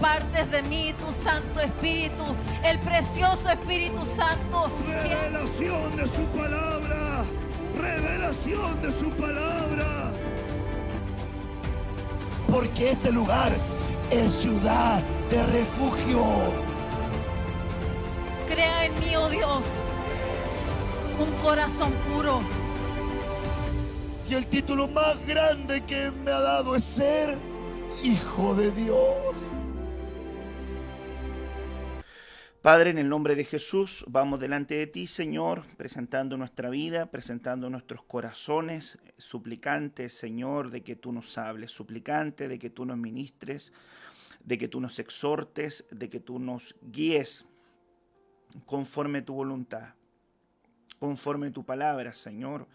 impartes de mí tu Santo Espíritu, el precioso Espíritu Santo. Revelación de su palabra. Revelación de su palabra. Porque este lugar es ciudad de refugio. Crea en mí, oh Dios, un corazón puro. Y el título más grande que me ha dado es ser hijo de Dios. Padre, en el nombre de Jesús, vamos delante de ti, Señor, presentando nuestra vida, presentando nuestros corazones, suplicantes, Señor, de que tú nos hables, suplicante de que tú nos ministres, de que tú nos exhortes, de que tú nos guíes conforme tu voluntad, conforme tu palabra, Señor.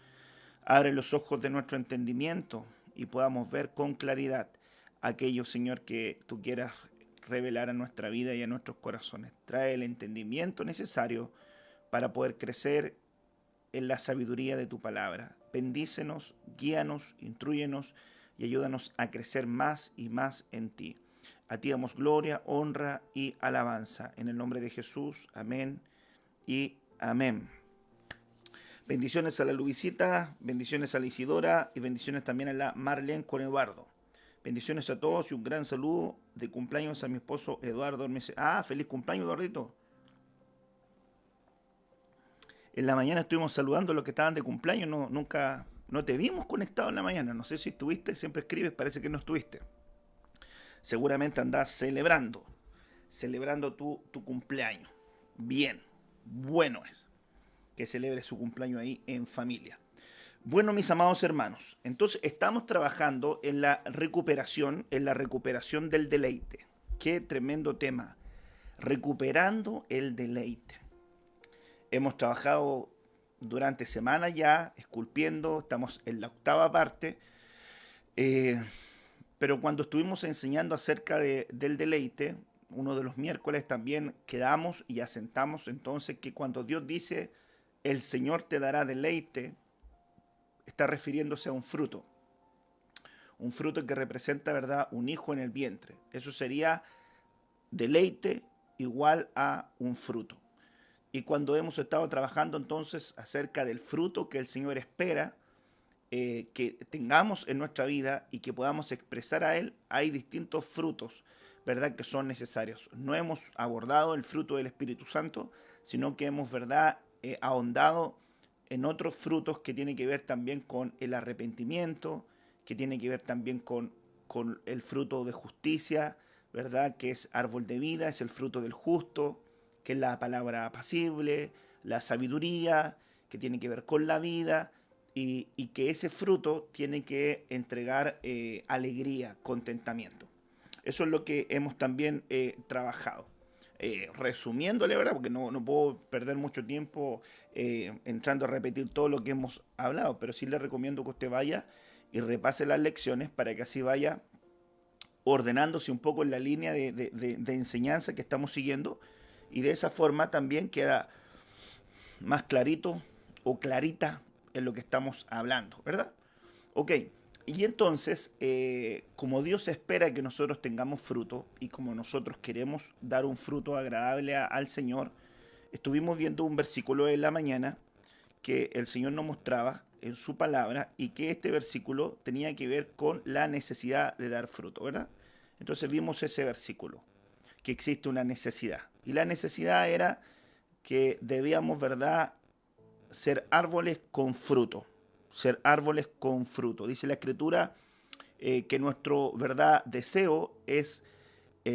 Abre los ojos de nuestro entendimiento y podamos ver con claridad aquello, Señor, que tú quieras revelar a nuestra vida y a nuestros corazones. Trae el entendimiento necesario para poder crecer en la sabiduría de tu palabra. Bendícenos, guíanos, intrúyenos y ayúdanos a crecer más y más en ti. A ti damos gloria, honra y alabanza. En el nombre de Jesús, amén y amén. Bendiciones a la Luisita, bendiciones a la Isidora y bendiciones también a la Marlene con Eduardo. Bendiciones a todos y un gran saludo de cumpleaños a mi esposo Eduardo. Feliz cumpleaños, Eduardito. En la mañana estuvimos saludando a los que estaban de cumpleaños. No te vimos conectado en la mañana. No sé si estuviste, siempre escribes, parece que no estuviste. Seguramente andás celebrando tu cumpleaños. Bien, bueno es que celebre su cumpleaños ahí en familia. Bueno, mis amados hermanos, entonces estamos trabajando en la recuperación del deleite. Qué tremendo tema. Recuperando el deleite. Hemos trabajado durante semanas ya, esculpiendo, estamos en la 8ª parte, pero cuando estuvimos enseñando acerca del deleite, uno de los miércoles también quedamos y asentamos entonces que cuando Dios dice, el Señor te dará deleite, está refiriéndose a un fruto que representa, ¿verdad?, un hijo en el vientre. Eso sería deleite igual a un fruto. Y cuando hemos estado trabajando entonces acerca del fruto que el Señor espera que tengamos en nuestra vida y que podamos expresar a Él, hay distintos frutos, ¿verdad?, que son necesarios. No hemos abordado el fruto del Espíritu Santo, sino que hemos, ¿verdad?, ahondado en otros frutos que tienen que ver también con el arrepentimiento, que tiene que ver también con el fruto de justicia, ¿verdad?, que es árbol de vida, es el fruto del justo, que es la palabra apacible, la sabiduría, que tiene que ver con la vida, y que ese fruto tiene que entregar alegría, contentamiento. Eso es lo que hemos también trabajado. Resumiéndole, ¿verdad?, porque no puedo perder mucho tiempo entrando a repetir todo lo que hemos hablado, pero sí le recomiendo que usted vaya y repase las lecciones para que así vaya ordenándose un poco en la línea de enseñanza que estamos siguiendo, y de esa forma también queda más clarito o clarita en lo que estamos hablando, ¿verdad? Ok. Y entonces, como Dios espera que nosotros tengamos fruto y como nosotros queremos dar un fruto agradable al Señor, estuvimos viendo un versículo en la mañana que el Señor nos mostraba en su palabra y que este versículo tenía que ver con la necesidad de dar fruto, ¿verdad? Entonces vimos ese versículo, que existe una necesidad. Y la necesidad era que debíamos, ¿verdad?, ser árboles con fruto. Ser árboles con fruto. Dice la Escritura que nuestro, ¿verdad?, deseo es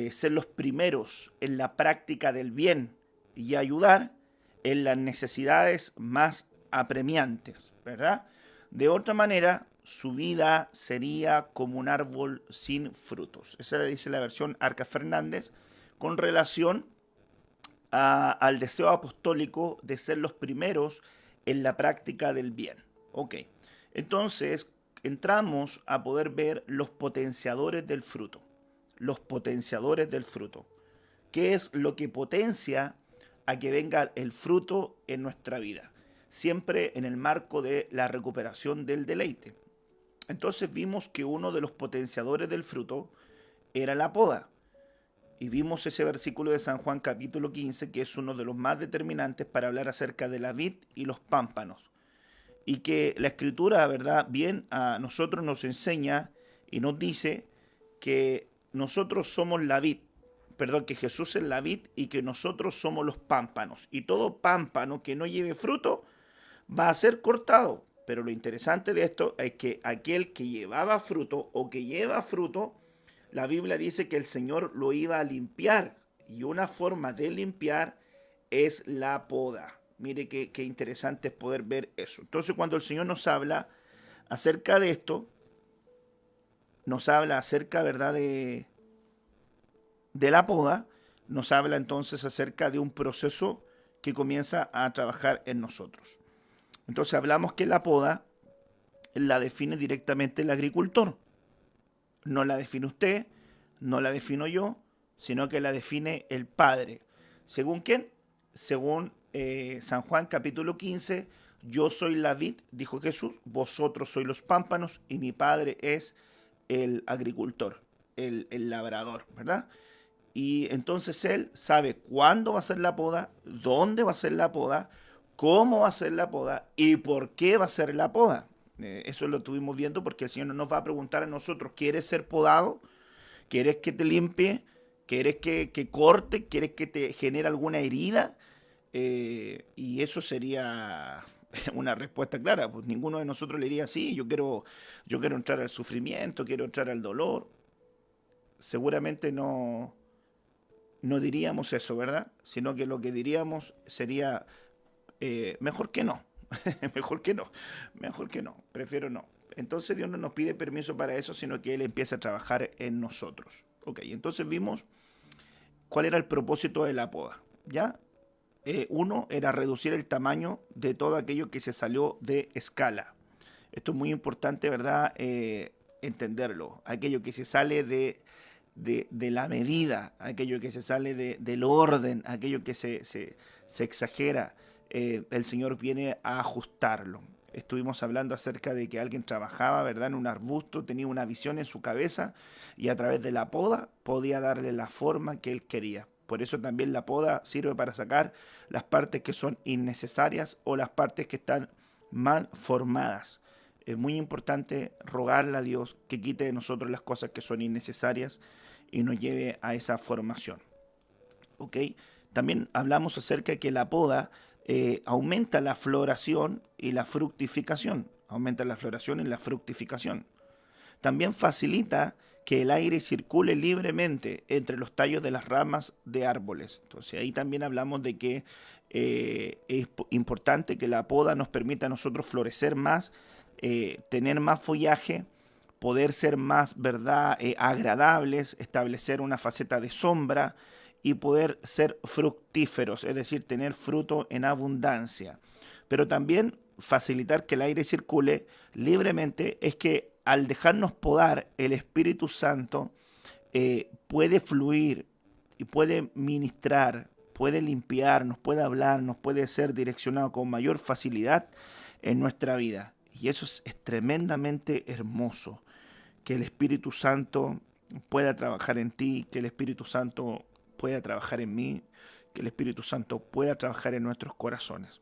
ser los primeros en la práctica del bien y ayudar en las necesidades más apremiantes, ¿verdad? De otra manera, su vida sería como un árbol sin frutos. Esa dice la versión Arca Fernández con relación al deseo apostólico de ser los primeros en la práctica del bien. Ok, entonces entramos a poder ver los potenciadores del fruto. Los potenciadores del fruto. ¿Qué es lo que potencia a que venga el fruto en nuestra vida? Siempre en el marco de la recuperación del deleite. Entonces vimos que uno de los potenciadores del fruto era la poda. Y vimos ese versículo de San Juan capítulo 15, que es uno de los más determinantes para hablar acerca de la vid y los pámpanos. Y que la Escritura, ¿verdad?, bien a nosotros nos enseña y nos dice que nosotros somos la vid, perdón, que Jesús es la vid y que nosotros somos los pámpanos. Y todo pámpano que no lleve fruto va a ser cortado. Pero lo interesante de esto es que aquel que llevaba fruto o que lleva fruto, la Biblia dice que el Señor lo iba a limpiar. Y una forma de limpiar es la poda. Mire qué interesante es poder ver eso. Entonces, cuando el Señor nos habla acerca de esto, nos habla acerca, ¿verdad?, de la poda, nos habla entonces acerca de un proceso que comienza a trabajar en nosotros. Entonces hablamos que la poda la define directamente el agricultor. No la define usted, no la defino yo, sino que la define el Padre. ¿Según quién? Según San Juan capítulo 15, yo soy la vid, dijo Jesús, vosotros sois los pámpanos y mi Padre es el agricultor, el labrador, ¿verdad? Y entonces Él sabe cuándo va a ser la poda, dónde va a ser la poda, cómo va a ser la poda y por qué va a ser la poda. Eso lo estuvimos viendo porque el Señor no nos va a preguntar a nosotros, ¿quieres ser podado? ¿Quieres que te limpie? ¿Quieres que corte? ¿Quieres que te genere alguna herida? Y eso sería una respuesta clara. Pues ninguno de nosotros le diría, sí, yo quiero entrar al sufrimiento, quiero entrar al dolor. Seguramente no diríamos eso, ¿verdad? Sino que lo que diríamos sería, mejor que no. mejor que no, prefiero no. Entonces Dios no nos pide permiso para eso, sino que Él empieza a trabajar en nosotros. Ok, entonces vimos cuál era el propósito de la poda, ¿ya? Uno era reducir el tamaño de todo aquello que se salió de escala. Esto es muy importante, ¿verdad? Entenderlo. Aquello que se sale de la medida, aquello que se sale del orden, aquello que se exagera, el Señor viene a ajustarlo. Estuvimos hablando acerca de que alguien trabajaba, ¿verdad?, en un arbusto, tenía una visión en su cabeza y a través de la poda podía darle la forma que él quería. Por eso también la poda sirve para sacar las partes que son innecesarias o las partes que están mal formadas. Es muy importante rogarle a Dios que quite de nosotros las cosas que son innecesarias y nos lleve a esa formación. ¿Ok? También hablamos acerca de que la poda aumenta la floración y la fructificación. Aumenta la floración y la fructificación. También facilita que el aire circule libremente entre los tallos de las ramas de árboles. Entonces ahí también hablamos de que es importante que la poda nos permita a nosotros florecer más, tener más follaje, poder ser más, ¿verdad?, agradables, establecer una faceta de sombra y poder ser fructíferos, es decir, tener fruto en abundancia. Pero también facilitar que el aire circule libremente es que al dejarnos podar, el Espíritu Santo puede fluir y puede ministrar, puede limpiarnos, puede hablar, nos puede ser direccionado con mayor facilidad en nuestra vida. Y eso es tremendamente hermoso, que el Espíritu Santo pueda trabajar en ti, que el Espíritu Santo pueda trabajar en mí, que el Espíritu Santo pueda trabajar en nuestros corazones.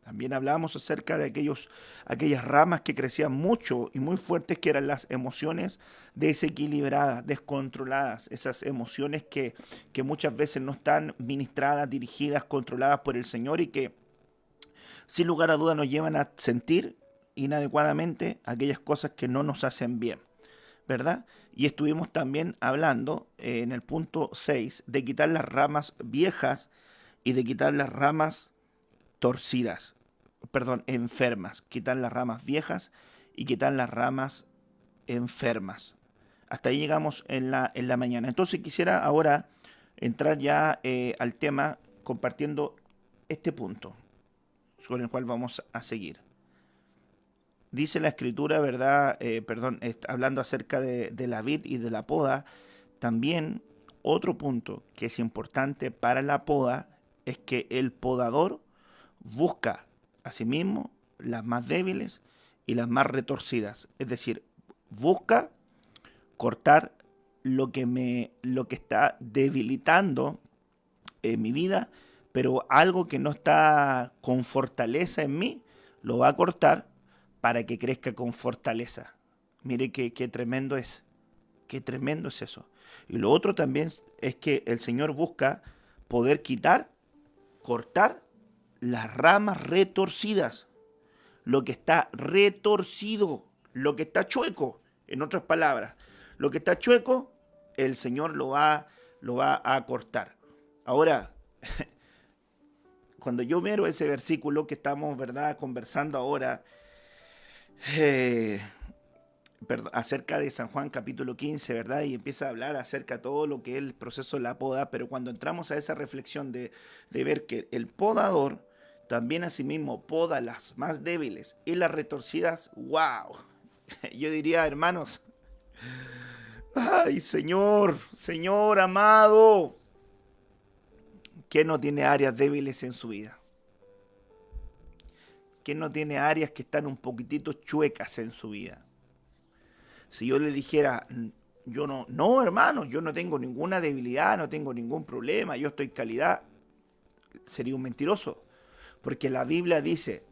También hablamos acerca de aquellas ramas que crecían mucho y muy fuertes, que eran las emociones desequilibradas, descontroladas, esas emociones que muchas veces no están ministradas, dirigidas, controladas por el Señor y que sin lugar a duda nos llevan a sentir inadecuadamente aquellas cosas que no nos hacen bien, ¿verdad? Y estuvimos también hablando en el punto 6 de quitar las ramas viejas y de quitar las ramas enfermas. Quitar las ramas viejas y quitar las ramas enfermas. Hasta ahí llegamos en la mañana. Entonces quisiera ahora entrar ya al tema compartiendo este punto sobre el cual vamos a seguir. Dice la Escritura, ¿verdad? Hablando acerca de la vid y de la poda, también otro punto que es importante para la poda es que el podador busca a sí mismo las más débiles y las más retorcidas. Es decir, busca cortar lo que está debilitando en mi vida, pero algo que no está con fortaleza en mí, lo va a cortar para que crezca con fortaleza. Mire qué tremendo es. Qué tremendo es eso. Y lo otro también es que el Señor busca poder quitar, cortar las ramas retorcidas. Lo que está retorcido, lo que está chueco, en otras palabras. Lo que está chueco, el Señor lo va a cortar. Ahora, cuando yo miro ese versículo que estamos, ¿verdad?, conversando ahora, acerca de San Juan capítulo 15, ¿verdad? Y empieza a hablar acerca de todo lo que es el proceso de la poda, pero cuando entramos a esa reflexión de ver que el podador también asimismo poda las más débiles y las retorcidas, ¡wow! Yo diría, hermanos, ¡ay, Señor, Señor amado! ¿Quién no tiene áreas débiles en su vida? ¿Quién no tiene áreas que están un poquitito chuecas en su vida? Si yo le dijera, yo no, hermano, yo no tengo ninguna debilidad, no tengo ningún problema, yo estoy en calidad, sería un mentiroso. Porque la Biblia dice,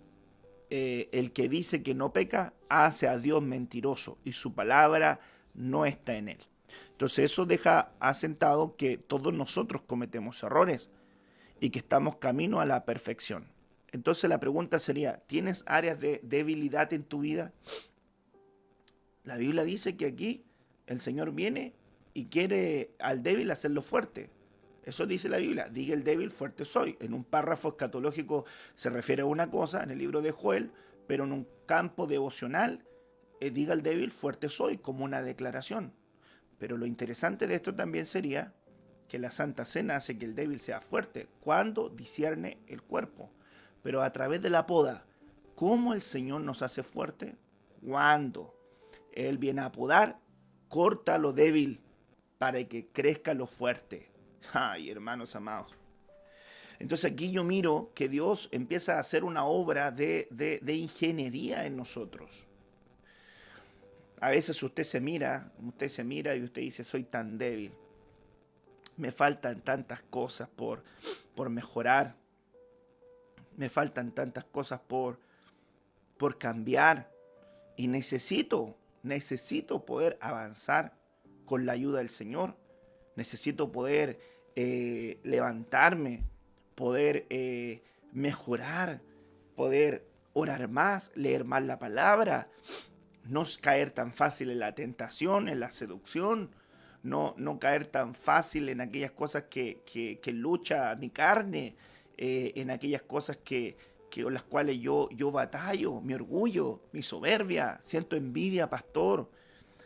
el que dice que no peca, hace a Dios mentiroso y su palabra no está en él. Entonces eso deja asentado que todos nosotros cometemos errores y que estamos camino a la perfección. Entonces la pregunta sería, ¿tienes áreas de debilidad en tu vida? La Biblia dice que aquí el Señor viene y quiere al débil hacerlo fuerte. Eso dice la Biblia, diga el débil, fuerte soy. En un párrafo escatológico se refiere a una cosa, en el libro de Joel, pero en un campo devocional, diga el débil, fuerte soy, como una declaración. Pero lo interesante de esto también sería que la Santa Cena hace que el débil sea fuerte cuando discierne el cuerpo. Pero a través de la poda, ¿cómo el Señor nos hace fuerte? Cuando Él viene a podar, corta lo débil para que crezca lo fuerte. Ay, hermanos amados. Entonces aquí yo miro que Dios empieza a hacer una obra de ingeniería en nosotros. A veces usted se mira y usted dice, soy tan débil. Me faltan tantas cosas por mejorar. Me faltan tantas cosas por cambiar. Y necesito poder avanzar con la ayuda del Señor. Necesito poder levantarme, poder mejorar, poder orar más, leer más la palabra, no caer tan fácil en la tentación, en la seducción, no caer tan fácil en aquellas cosas que lucha mi carne, en aquellas cosas con las cuales yo batallo, mi orgullo, mi soberbia, siento envidia, pastor.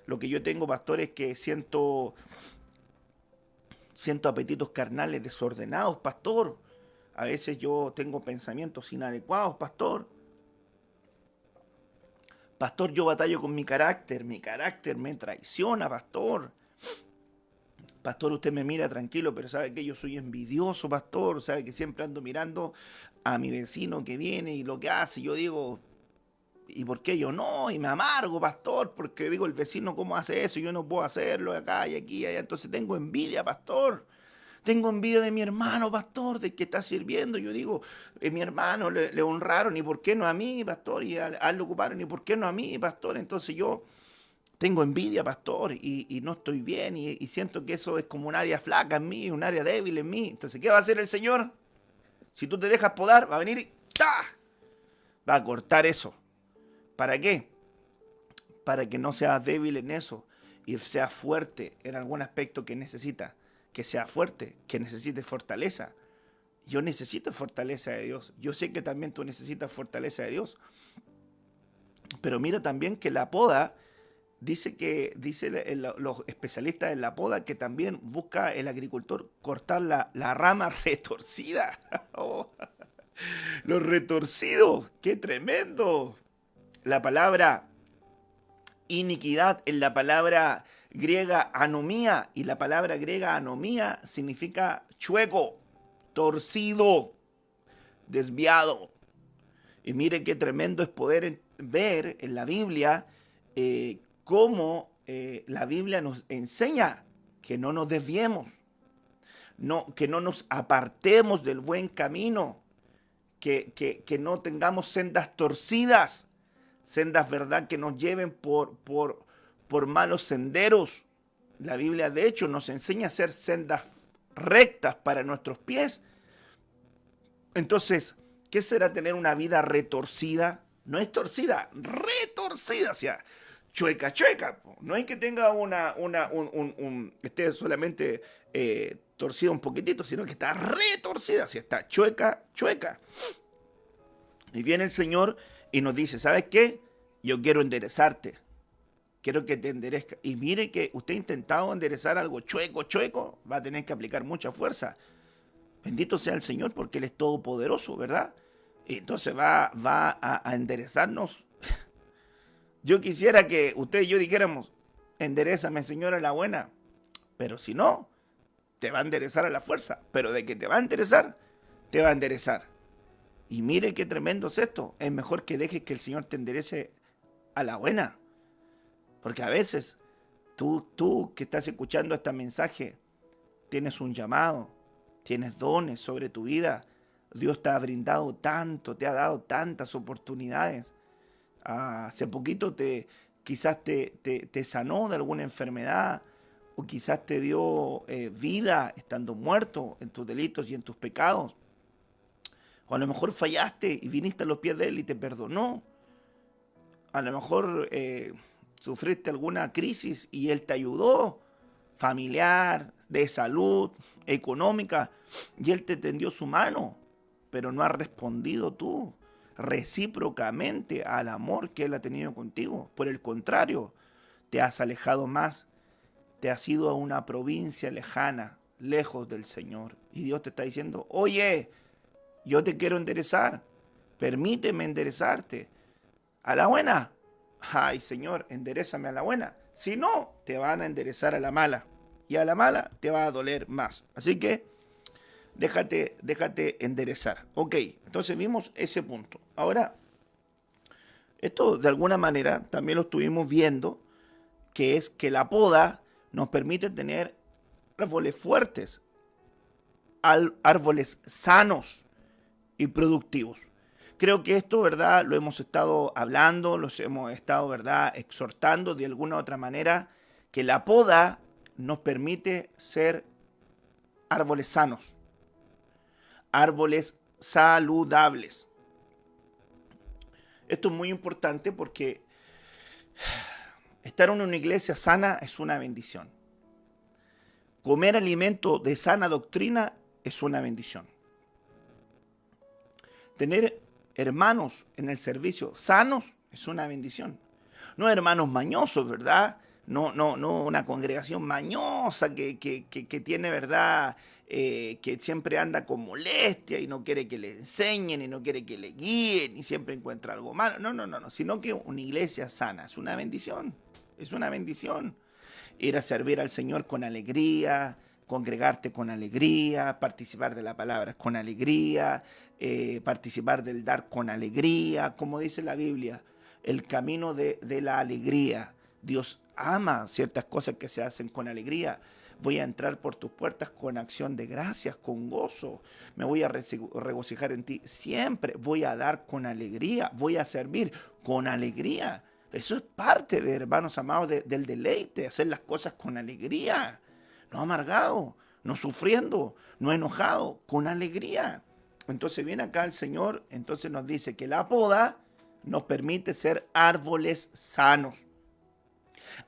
Lo que yo tengo, pastor, es que siento apetitos carnales desordenados, pastor. A veces yo tengo pensamientos inadecuados, pastor. Pastor, yo batallo con mi carácter me traiciona, pastor. Pastor, usted me mira tranquilo, pero sabe que yo soy envidioso, pastor. Sabe que siempre ando mirando a mi vecino que viene y lo que hace. Yo digo, ¿y por qué yo no? Y me amargo, pastor, porque digo, el vecino cómo hace eso, yo no puedo hacerlo acá y aquí y allá. Entonces tengo envidia, pastor. Tengo envidia de mi hermano, pastor, del que está sirviendo. Yo digo, mi hermano le honraron, ¿y por qué no a mí, pastor? Y a él lo ocuparon, ¿y por qué no a mí, pastor? Entonces yo tengo envidia, pastor, y no estoy bien, y siento que eso es como un área flaca en mí, un área débil en mí. Entonces, ¿qué va a hacer el Señor? Si tú te dejas podar, va a venir y ¡ta! Va a cortar eso. ¿Para qué? Para que no seas débil en eso y seas fuerte en algún aspecto que necesitas. Que sea fuerte, que necesite fortaleza. Yo necesito fortaleza de Dios. Yo sé que también tú necesitas fortaleza de Dios. Pero mira también que la poda, dice los especialistas en la poda que también busca el agricultor cortar la rama retorcida. Oh, los retorcidos, ¡qué tremendo! La palabra iniquidad en la palabra griega anomía, y la palabra griega anomía significa chueco, torcido, desviado. Y mire qué tremendo es poder ver en la Biblia cómo la Biblia nos enseña que no nos desviemos, que no nos apartemos del buen camino, que no tengamos sendas torcidas, sendas, ¿verdad?, que nos lleven por malos senderos. La Biblia, de hecho, nos enseña a hacer sendas rectas para nuestros pies. Entonces, ¿qué será tener una vida retorcida? No es torcida, retorcida, o sea, chueca. No es que tenga esté solamente torcida un poquitito, sino que está retorcida, o sea, está chueca. Y viene el Señor y nos dice, ¿sabes qué? Yo quiero enderezarte. Quiero que te enderezca. Y mire que usted ha intentado enderezar algo chueco, va a tener que aplicar mucha fuerza. Bendito sea el Señor porque Él es todopoderoso, ¿verdad? Y entonces va a enderezarnos. Yo quisiera que usted y yo dijéramos, enderezame, Señor, a la buena. Pero si no, te va a enderezar a la fuerza. Pero de que te va a enderezar, te va a enderezar. Y mire qué tremendo es esto. Es mejor que dejes que el Señor te enderece a la buena. Porque a veces tú que estás escuchando este mensaje, tienes un llamado, tienes dones sobre tu vida. Dios te ha brindado tanto, te ha dado tantas oportunidades. Hace poquito quizás te sanó de alguna enfermedad, o quizás te dio vida estando muerto en tus delitos y en tus pecados. O a lo mejor fallaste y viniste a los pies de Él y te perdonó. A lo mejor sufriste alguna crisis y Él te ayudó, familiar, de salud, económica, y Él te tendió su mano, pero no has respondido tú recíprocamente al amor que Él ha tenido contigo. Por el contrario, te has alejado más, te has ido a una provincia lejana, lejos del Señor. Y Dios te está diciendo, oye, yo te quiero enderezar, permíteme enderezarte. A la buena, ay Señor, enderézame a la buena. Si no, te van a enderezar a la mala. Y a la mala te va a doler más. Así que déjate enderezar. Ok, entonces vimos ese punto. Ahora, esto de alguna manera también lo estuvimos viendo, que es que la poda nos permite tener árboles fuertes, árboles sanos y productivos. Creo que esto, ¿verdad?, lo hemos estado hablando, los hemos estado, ¿verdad?, exhortando de alguna u otra manera, que la poda nos permite ser árboles sanos, árboles saludables. Esto es muy importante porque estar en una iglesia sana es una bendición. Comer alimento de sana doctrina es una bendición. Tener hermanos en el servicio sanos es una bendición. No hermanos mañosos, ¿verdad? No una congregación mañosa que tiene, ¿verdad?, que siempre anda con molestia y no quiere que le enseñen y no quiere que le guíen y siempre encuentra algo malo. No, sino que una iglesia sana es una bendición. Es una bendición. Ir a servir al Señor con alegría, congregarte con alegría, participar de la palabra con alegría, participar del dar con alegría, como dice la Biblia, el camino de la alegría. Dios ama ciertas cosas que se hacen con alegría. Voy a entrar por tus puertas con acción de gracias, con gozo. Me voy a regocijar en ti siempre. Voy a dar con alegría. Voy a servir con alegría. Eso es parte de, hermanos amados, del deleite, hacer las cosas con alegría. No amargado, no sufriendo, no enojado, con alegría. Entonces viene acá el Señor, entonces nos dice que la poda nos permite ser árboles sanos,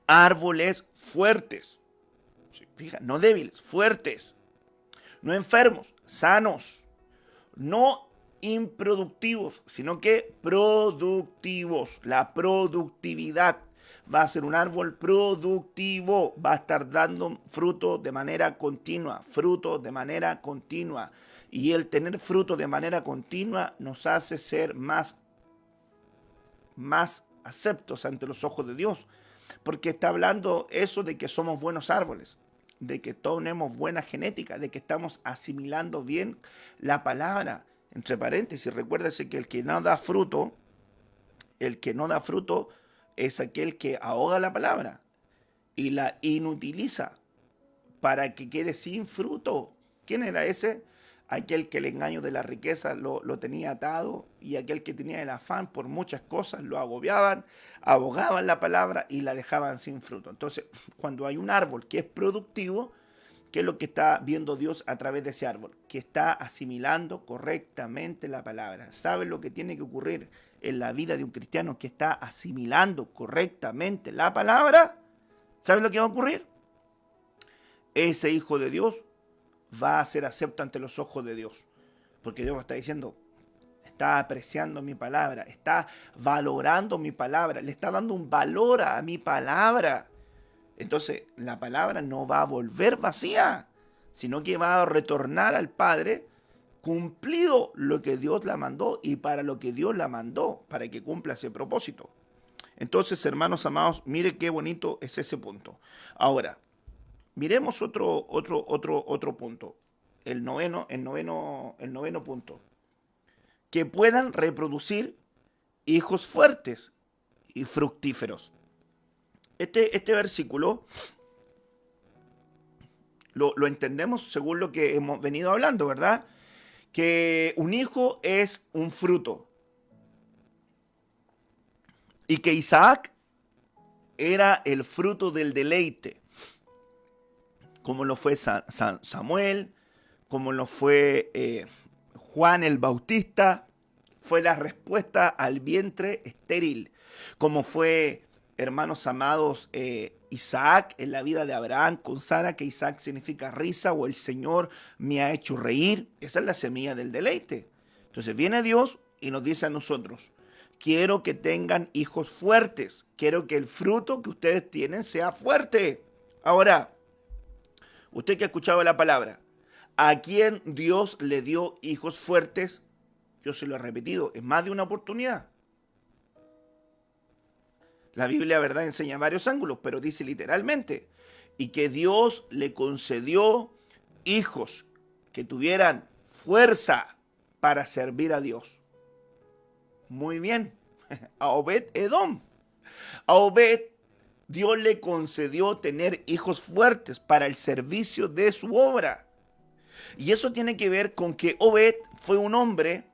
árboles fuertes. Fija, no débiles, fuertes, no enfermos, sanos, no improductivos, sino que productivos. La productividad va a ser un árbol productivo, va a estar dando fruto de manera continua, Y el tener fruto de manera continua nos hace ser más aceptos ante los ojos de Dios, porque está hablando eso de que somos buenos árboles, de que tenemos buena genética, de que estamos asimilando bien la palabra. Entre paréntesis, recuérdese que el que no da fruto es aquel que ahoga la palabra y la inutiliza. para que quede sin fruto. ¿Quién era ese? Aquel que el engaño de la riqueza lo tenía atado, y aquel que tenía el afán por muchas cosas lo agobiaban, abogaban la palabra y la dejaban sin fruto. Entonces, cuando hay un árbol que es productivo, ¿qué es lo que está viendo Dios a través de ese árbol? Que está asimilando correctamente la palabra. ¿Saben lo que tiene que ocurrir en la vida de un cristiano que está asimilando correctamente la palabra? ¿Saben lo que va a ocurrir? Ese hijo de Dios va a ser acepto ante los ojos de Dios. Porque Dios está diciendo, está apreciando mi palabra, está valorando mi palabra, le está dando un valor a mi palabra. Entonces la palabra no va a volver vacía, sino que va a retornar al Padre cumplido lo que Dios la mandó y para lo que Dios la mandó, para que cumpla ese propósito. Entonces, hermanos amados, mire qué bonito es ese punto. Ahora, miremos otro punto, el noveno punto. Que puedan reproducir hijos fuertes y fructíferos. Este versículo lo entendemos según lo que hemos venido hablando, ¿verdad? Que un hijo es un fruto. Y que Isaac era el fruto del deleite, como lo fue Samuel, como lo fue Juan el Bautista, fue la respuesta al vientre estéril, como fue, hermanos amados, Isaac en la vida de Abraham con Sara, que Isaac significa risa o el Señor me ha hecho reír. Esa es la semilla del deleite. Entonces viene Dios y nos dice a nosotros, quiero que tengan hijos fuertes, quiero que el fruto que ustedes tienen sea fuerte. Ahora, usted que ha escuchado la palabra, ¿a quién Dios le dio hijos fuertes? Yo se lo he repetido en más de una oportunidad. La Biblia, ¿verdad?, enseña varios ángulos, pero dice literalmente, y que Dios le concedió hijos que tuvieran fuerza para servir a Dios. Muy bien, a Obed-Edom. A Obed, Dios le concedió tener hijos fuertes para el servicio de su obra. Y eso tiene que ver con que Obed fue un hombre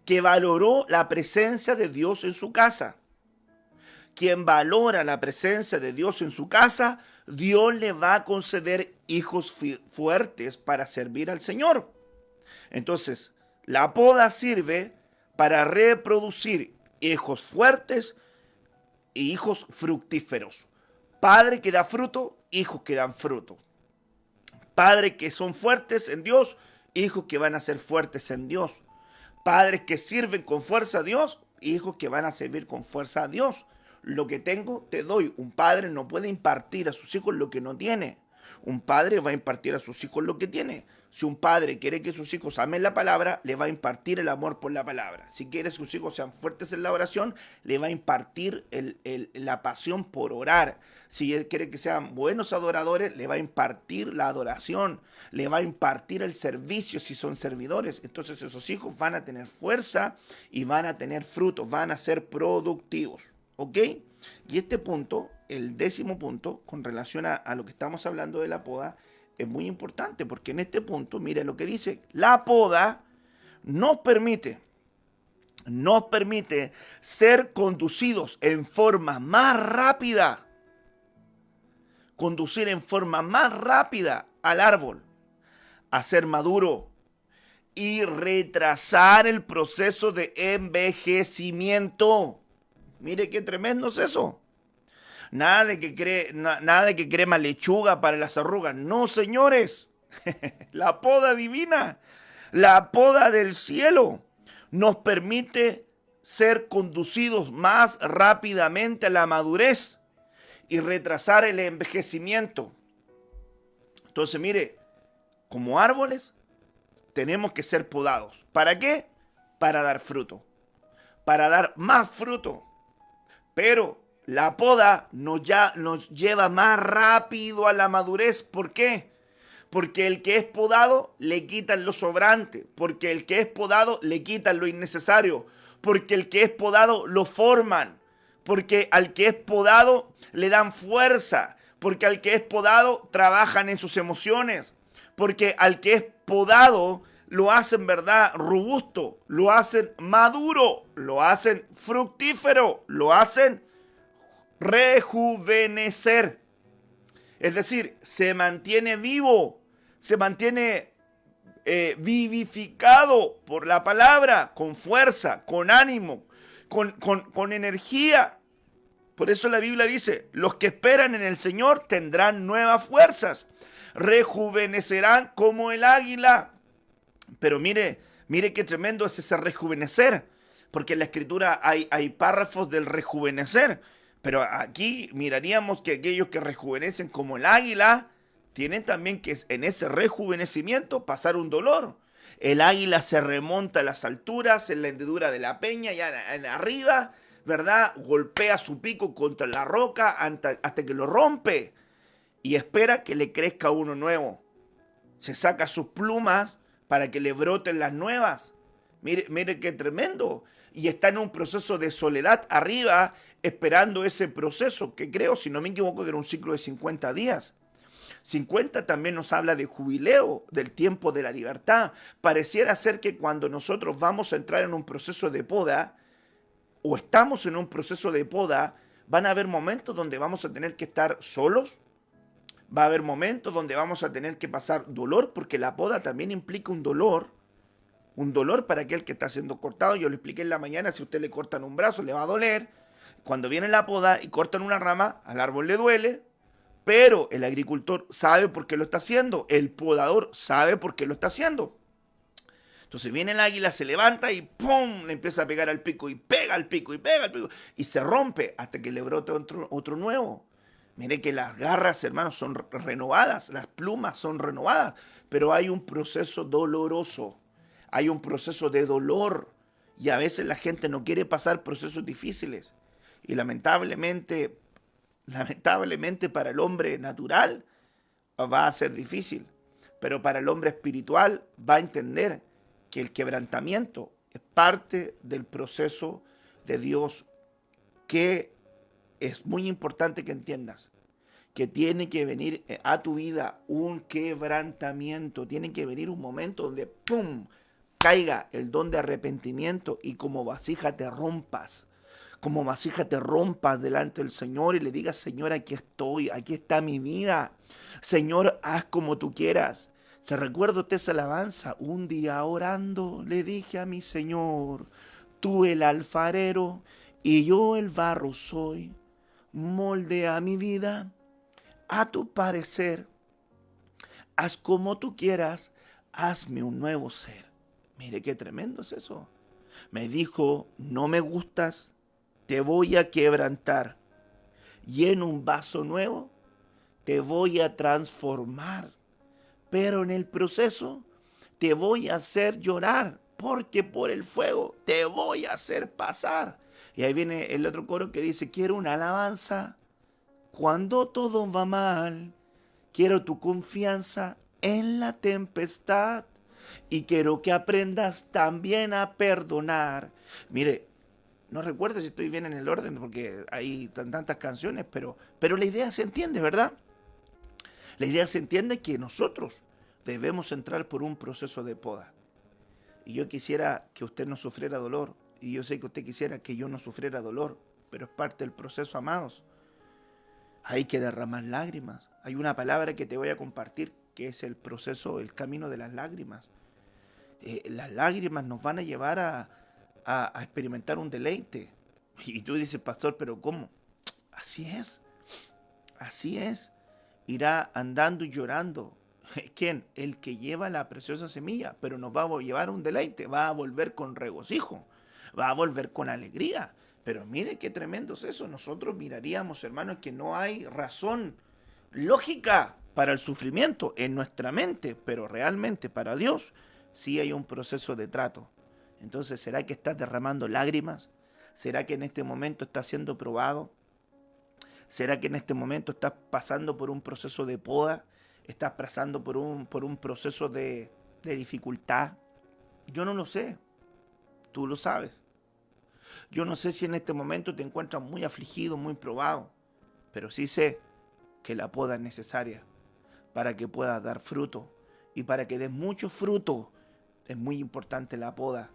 que valoró la presencia de Dios en su casa. Quien valora la presencia de Dios en su casa, Dios le va a conceder hijos fuertes para servir al Señor. Entonces, la poda sirve para reproducir hijos fuertes y hijos fructíferos. Padre que da fruto, hijos que dan fruto. Padres que son fuertes en Dios, hijos que van a ser fuertes en Dios. Padres que sirven con fuerza a Dios, hijos que van a servir con fuerza a Dios. Lo que tengo, te doy. Un padre no puede impartir a sus hijos lo que no tiene. Un padre va a impartir a sus hijos lo que tiene. Si un padre quiere que sus hijos amen la palabra, le va a impartir el amor por la palabra. Si quiere que sus hijos sean fuertes en la oración, le va a impartir la pasión por orar. Si él quiere que sean buenos adoradores, le va a impartir la adoración. Le va a impartir el servicio si son servidores. Entonces esos hijos van a tener fuerza y van a tener frutos, van a ser productivos. ¿Ok? Y este punto, el 10º punto, con relación a lo que estamos hablando de la poda, es muy importante, porque en este punto, mire lo que dice, la poda nos permite ser conducidos en forma más rápida, conducir en forma más rápida al árbol, a ser maduro y retrasar el proceso de envejecimiento. Mire qué tremendo es eso. Nada de que crema lechuga para las arrugas. No, señores. La poda divina, la poda del cielo, nos permite ser conducidos más rápidamente a la madurez y retrasar el envejecimiento. Entonces, mire, como árboles tenemos que ser podados. ¿Para qué? Para dar fruto. Para dar más fruto. Pero la poda nos lleva más rápido a la madurez. ¿Por qué? Porque el que es podado le quitan lo sobrante. Porque el que es podado le quitan lo innecesario. Porque el que es podado lo forman. Porque al que es podado le dan fuerza. Porque al que es podado, trabajan en sus emociones. Porque al que es podado, lo hacen, ¿verdad?, robusto, lo hacen maduro, lo hacen fructífero, lo hacen rejuvenecer. Es decir, se mantiene vivo, se mantiene vivificado por la palabra, con fuerza, con ánimo, con energía. Por eso la Biblia dice, los que esperan en el Señor tendrán nuevas fuerzas, rejuvenecerán como el águila. Pero mire qué tremendo es ese rejuvenecer, porque en la Escritura hay párrafos del rejuvenecer, pero aquí miraríamos que aquellos que rejuvenecen como el águila, tienen también que en ese rejuvenecimiento pasar un dolor. El águila se remonta a las alturas, en la hendidura de la peña, ya en arriba, ¿verdad? Golpea su pico contra la roca hasta que lo rompe y espera que le crezca uno nuevo. Se saca sus plumas para que le broten las nuevas. Mire qué tremendo. Y está en un proceso de soledad arriba, esperando ese proceso, que creo, si no me equivoco, que era un ciclo de 50 días. 50 también nos habla de jubileo, del tiempo de la libertad. Pareciera ser que cuando nosotros vamos a entrar en un proceso de poda, o estamos en un proceso de poda, van a haber momentos donde vamos a tener que estar solos, va a haber momentos donde vamos a tener que pasar dolor, porque la poda también implica un dolor para aquel que está siendo cortado. Yo le expliqué en la mañana, si usted le cortan un brazo, le va a doler. Cuando viene la poda y cortan una rama, al árbol le duele, pero el agricultor sabe por qué lo está haciendo, el podador sabe por qué lo está haciendo. Entonces viene el águila, se levanta y ¡pum!, le empieza a pegar al pico, y pega al pico, y pega al pico, y se rompe hasta que le brote otro nuevo. Mire que las garras, hermanos, son renovadas, las plumas son renovadas, pero hay un proceso doloroso, hay un proceso de dolor, y a veces la gente no quiere pasar procesos difíciles. Y lamentablemente para el hombre natural va a ser difícil, pero para el hombre espiritual va a entender que el quebrantamiento es parte del proceso de Dios, que es muy importante que entiendas que tiene que venir a tu vida un quebrantamiento, tiene que venir un momento donde ¡pum!, caiga el don de arrepentimiento y como vasija te rompas delante del Señor y le digas: Señor, aquí estoy, aquí está mi vida. Señor, haz como tú quieras. Se recuerda usted esa alabanza: un día orando le dije a mi Señor, tú el alfarero y yo el barro soy. Moldea mi vida a tu parecer. Haz como tú quieras, hazme un nuevo ser. Mire qué tremendo es eso. Me dijo: no me gustas, te voy a quebrantar y en un vaso nuevo te voy a transformar. Pero en el proceso te voy a hacer llorar, porque por el fuego te voy a hacer pasar. Y ahí viene el otro coro que dice: quiero una alabanza cuando todo va mal. Quiero tu confianza en la tempestad. Y quiero que aprendas también a perdonar. Mire, no recuerdo si estoy bien en el orden, porque hay tantas canciones, pero la idea se entiende, ¿verdad? La idea se entiende que nosotros debemos entrar por un proceso de poda. Y yo quisiera que usted no sufriera dolor, y yo sé que usted quisiera que yo no sufriera dolor, pero es parte del proceso, amados. Hay que derramar lágrimas. Hay una palabra que te voy a compartir, que es el proceso, el camino de las lágrimas. Las lágrimas nos van a llevar a experimentar un deleite. Y tú dices: pastor, ¿pero cómo? Así es. Irá andando y llorando. ¿Quién? El que lleva la preciosa semilla, pero nos va a llevar un deleite, va a volver con regocijo, va a volver con alegría. Pero mire qué tremendo es eso. Nosotros miraríamos, hermanos, que no hay razón lógica para el sufrimiento en nuestra mente, pero realmente para Dios sí hay un proceso de trato. Entonces, ¿será que estás derramando lágrimas? ¿Será que en este momento estás siendo probado? ¿Será que en este momento estás pasando por un proceso de poda? ¿Estás pasando por un proceso de dificultad? Yo no lo sé. Tú lo sabes. Yo no sé si en este momento te encuentras muy afligido, muy probado. Pero sí sé que la poda es necesaria para que puedas dar fruto. Y para que des mucho fruto, es muy importante la poda.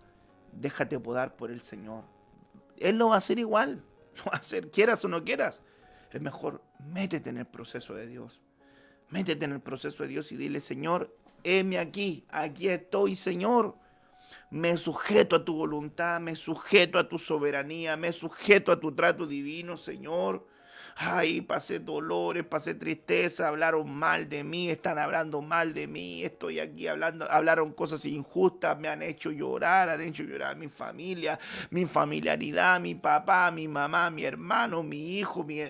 Déjate podar por el Señor. Él lo va a hacer igual. Lo va a hacer, quieras o no quieras. Es mejor, métete en el proceso de Dios. Métete en el proceso de Dios y dile, Señor, heme aquí. Aquí estoy, Señor. Me sujeto a tu voluntad, me sujeto a tu soberanía, me sujeto a tu trato divino, Señor. Ay, pasé dolores, pasé tristeza, hablaron mal de mí, están hablando mal de mí, estoy aquí hablando, hablaron cosas injustas, me han hecho llorar a mi familia, mi familiaridad, mi papá, mi mamá, mi hermano, mi hijo, mi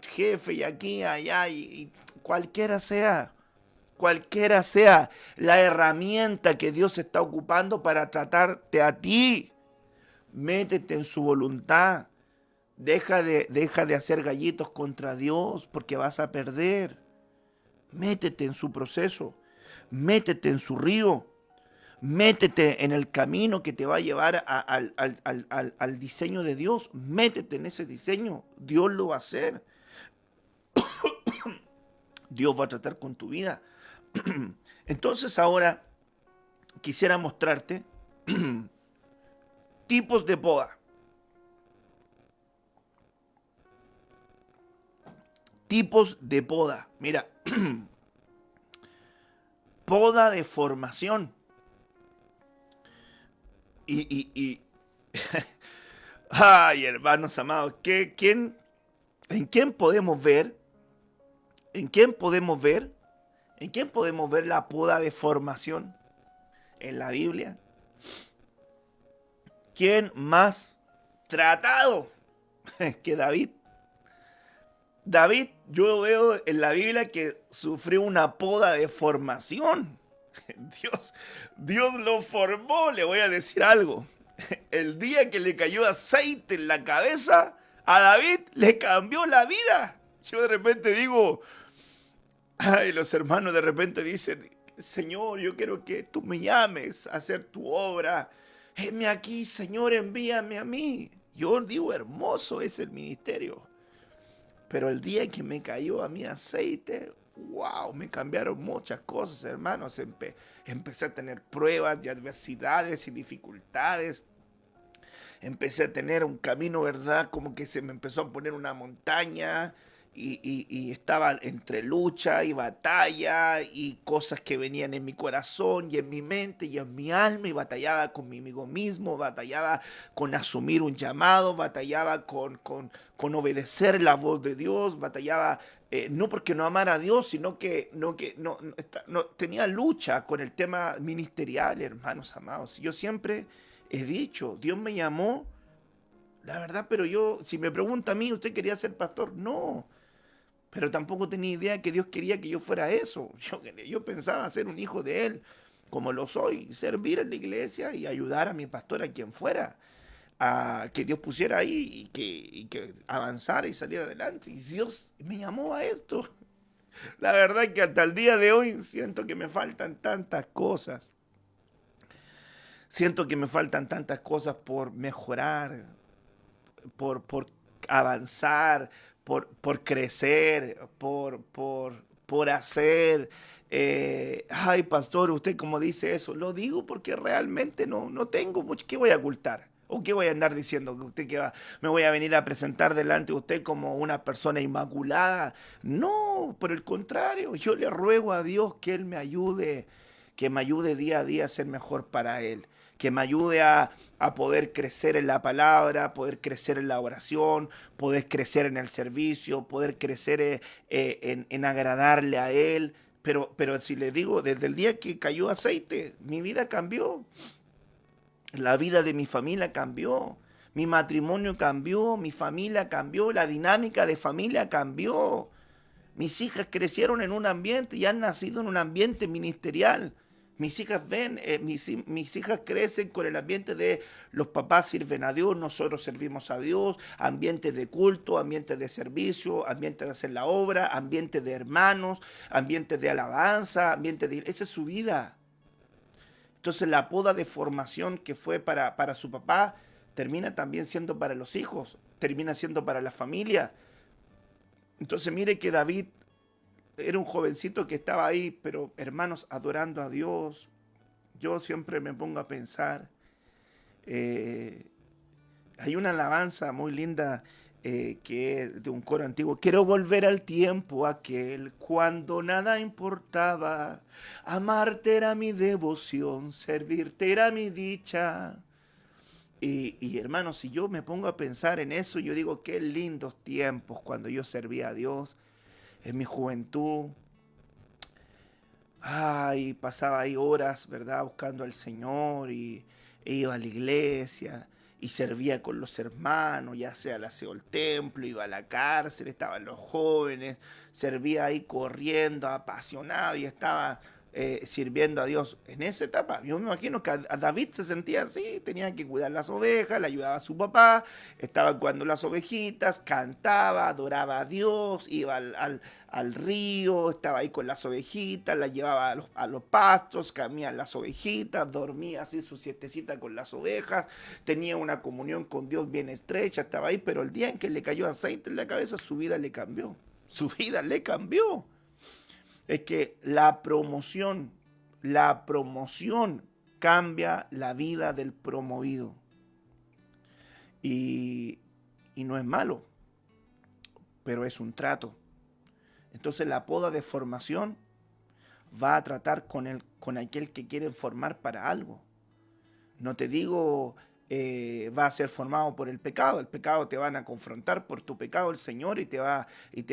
jefe, y aquí, allá, y cualquiera sea la herramienta que Dios está ocupando para tratarte a ti. Métete en su voluntad. Deja de hacer gallitos contra Dios porque vas a perder. Métete en su proceso. Métete en su río. Métete en el camino que te va a llevar al diseño de Dios. Métete en ese diseño. Dios lo va a hacer. Dios va a tratar con tu vida. Entonces ahora quisiera mostrarte tipos de poda. Tipos de poda. Mira, poda de formación. Ay, hermanos amados, ¿en quién podemos ver? ¿En quién podemos ver? ¿En quién podemos ver la poda de formación? En la Biblia. ¿Quién más tratado que David? David, yo veo en la Biblia que sufrió una poda de formación. Dios lo formó, le voy a decir algo. El día que le cayó aceite en la cabeza, a David le cambió la vida. Yo de repente digo, ay, los hermanos de repente dicen, Señor, yo quiero que tú me llames a hacer tu obra. Heme aquí, Señor, envíame a mí. Yo digo, hermoso es el ministerio. Pero el día que me cayó a mi aceite, wow, me cambiaron muchas cosas, hermanos. Empecé a tener pruebas de adversidades y dificultades. Empecé a tener un camino, ¿verdad? Como que se me empezó a poner una montaña y estaba entre lucha y batalla y cosas que venían en mi corazón y en mi mente y en mi alma, y batallaba conmigo mismo, batallaba con asumir un llamado, batallaba con obedecer la voz de Dios, batallaba no porque no amara a Dios, sino que no tenía lucha con el tema ministerial, hermanos amados. Yo siempre he dicho, Dios me llamó, la verdad, pero yo, si me pregunta a mí, ¿usted quería ser pastor? No. Pero tampoco tenía idea que Dios quería que yo fuera eso. Yo pensaba ser un hijo de Él, como lo soy, servir en la iglesia y ayudar a mi pastor, a quien fuera, a que Dios pusiera ahí y que avanzara y saliera adelante. Y Dios me llamó a esto. La verdad es que hasta el día de hoy siento que me faltan tantas cosas. Siento que me faltan tantas cosas por mejorar, por avanzar, por crecer, por hacer. Ay, pastor, usted como dice eso, lo digo porque realmente no tengo mucho. ¿Qué voy a ocultar? ¿O qué voy a andar diciendo? ¿Que usted me voy a venir a presentar delante de usted como una persona inmaculada? No, por el contrario, yo le ruego a Dios que Él me ayude, que me ayude día a día a ser mejor para Él, que me ayude a poder crecer en la palabra, poder crecer en la oración, poder crecer en el servicio, poder crecer en agradarle a Él. Pero si le digo, desde el día que cayó aceite, mi vida cambió. La vida de mi familia cambió. Mi matrimonio cambió, mi familia cambió, la dinámica de familia cambió. Mis hijas crecieron en un ambiente y han nacido en un ambiente ministerial. Mis hijas mis hijas crecen con el ambiente de los papás sirven a Dios, nosotros servimos a Dios, ambiente de culto, ambiente de servicio, ambiente de hacer la obra, ambiente de hermanos, ambiente de alabanza, esa es su vida. Entonces la poda de formación que fue para su papá termina también siendo para los hijos, termina siendo para la familia. Entonces mire que David era un jovencito que estaba ahí, pero hermanos, adorando a Dios. Yo siempre me pongo a pensar, hay una alabanza muy linda que es de un coro antiguo. Quiero volver al tiempo aquel cuando nada importaba, amarte era mi devoción, servirte era mi dicha. Y hermanos, si yo me pongo a pensar en eso, yo digo, qué lindos tiempos cuando yo servía a Dios en mi juventud. Ay, pasaba ahí horas, ¿verdad? Buscando al Señor e iba a la iglesia y servía con los hermanos, ya sea al aseo del templo, iba a la cárcel, estaban los jóvenes, servía ahí corriendo, apasionado y estaba sirviendo a Dios en esa etapa. Yo me imagino que a David se sentía así, tenía que cuidar las ovejas, le ayudaba a su papá, estaba cuidando las ovejitas, cantaba, adoraba a Dios, iba al río, estaba ahí con las ovejitas, las llevaba a los pastos, comía las ovejitas, dormía así su siestecita con las ovejas, tenía una comunión con Dios bien estrecha, estaba ahí, pero el día en que le cayó aceite en la cabeza, su vida le cambió. Su vida le cambió. Es que la promoción cambia la vida del promovido. Y no es malo, pero es un trato. Entonces la poda de formación va a tratar con aquel que quiere formar para algo. No te digo va a ser formado por el pecado. El pecado te van a confrontar por tu pecado el Señor y te va